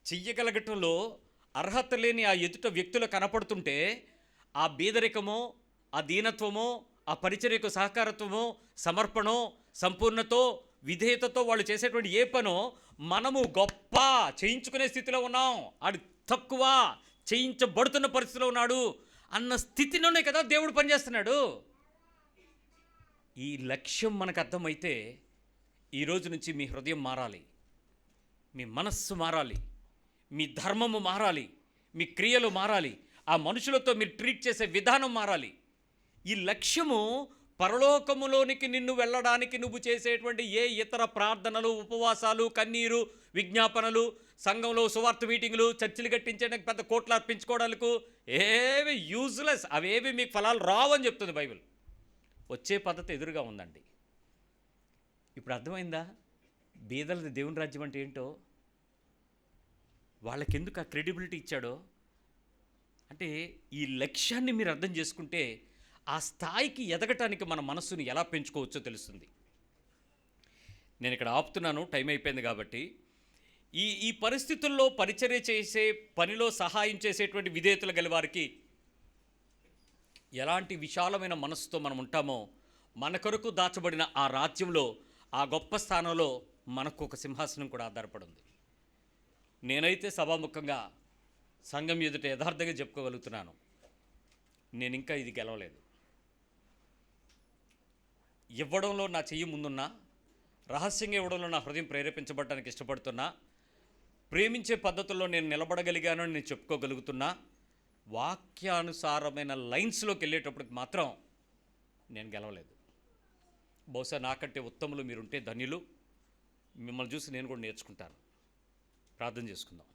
S1: చెయ్యగలగటంలో అర్హత లేని ఆ ఎదుట వ్యక్తులు కనపడుతుంటే ఆ బీదరికమో, ఆ దీనత్వమో, ఆ పరిచర్యకు సహకారత్వమో, సమర్పణో, సంపూర్ణతో, విధేయతతో వాళ్ళు చేసేటువంటి ఏ పనో మనము గొప్ప చేయించుకునే స్థితిలో ఉన్నాం, ఆడు తక్కువ చేయించబడుతున్న పరిస్థితిలో ఉన్నాడు అన్న స్థితిలోనే కదా దేవుడు పనిచేస్తున్నాడు. ఈ లక్ష్యం మనకు అర్థమైతే ఈరోజు నుంచి మీ హృదయం మారాలి, మీ మనస్సు మారాలి, మీ ధర్మము మారాలి, మీ క్రియలు మారాలి, ఆ మనుషులతో మీరు ట్రీట్ చేసే విధానం మారాలి. ఈ లక్ష్యము పరలోకములోనికి నిన్ను వెళ్ళడానికి నువ్వు చేసేటువంటి ఏ ఇతర ప్రార్థనలు, ఉపవాసాలు, కన్నీరు, విజ్ఞాపనలు, సంఘంలో సువార్త మీటింగులు, చర్చిలు కట్టించడానికి పెద్ద కోట్లు అర్పించుకోవడానికి ఏవి యూజ్లెస్. అవేవి మీకు ఫలాలు రావని చెప్తుంది బైబిల్. వచ్చే పద్ధతి ఎదురుగా ఉందండి. ఇప్పుడు అర్థమైందా బీదలది దేవుని రాజ్యం అంటే ఏంటో? వాళ్ళకెందుకు ఆ క్రెడిబిలిటీ ఇచ్చాడో? అంటే ఈ లక్ష్యాన్ని మీరు అర్థం చేసుకుంటే ఆ స్థాయికి ఎదగటానికి మన మనస్సును ఎలా పెంచుకోవచ్చో తెలుస్తుంది. నేను ఇక్కడ ఆపుతున్నాను, టైం అయిపోయింది కాబట్టి. ఈ పరిస్థితుల్లో పరిచర్య చేసే పనిలో సహాయం చేసేటువంటి విధేయతలు గల వారికి ఎలాంటి విశాలమైన మనస్సుతో మనం ఉంటామో మన కొరకు దాచబడిన ఆ రాజ్యంలో, ఆ గొప్ప స్థానంలో మనకు ఒక సింహాసనం కూడా ఆధారపడింది. నేనైతే సభాముఖంగా సంఘం ఎదుట యథార్థంగా చెప్పుకోగలుగుతున్నాను, నేను ఇంకా ఇది గెలవలేదు. ఇవ్వడంలో నా చెయ్యి ముందున్నా, రహస్యంగా ఇవ్వడంలో నా హృదయం ప్రేరేపించబడటానికి ఇష్టపడుతున్నా, ప్రేమించే పద్ధతుల్లో నేను నిలబడగలిగాను అని నేను చెప్పుకోగలుగుతున్నా, వాక్యానుసారమైన లైన్స్లోకి వెళ్ళేటప్పటికి మాత్రం నేను గెలవలేదు. బహుశా నాకంటే ఉత్తములు మీరుంటే ధన్యులు. మిమ్మల్ని చూసి నేను కూడా నేర్చుకుంటాను. ప్రార్థన చేసుకుందాం.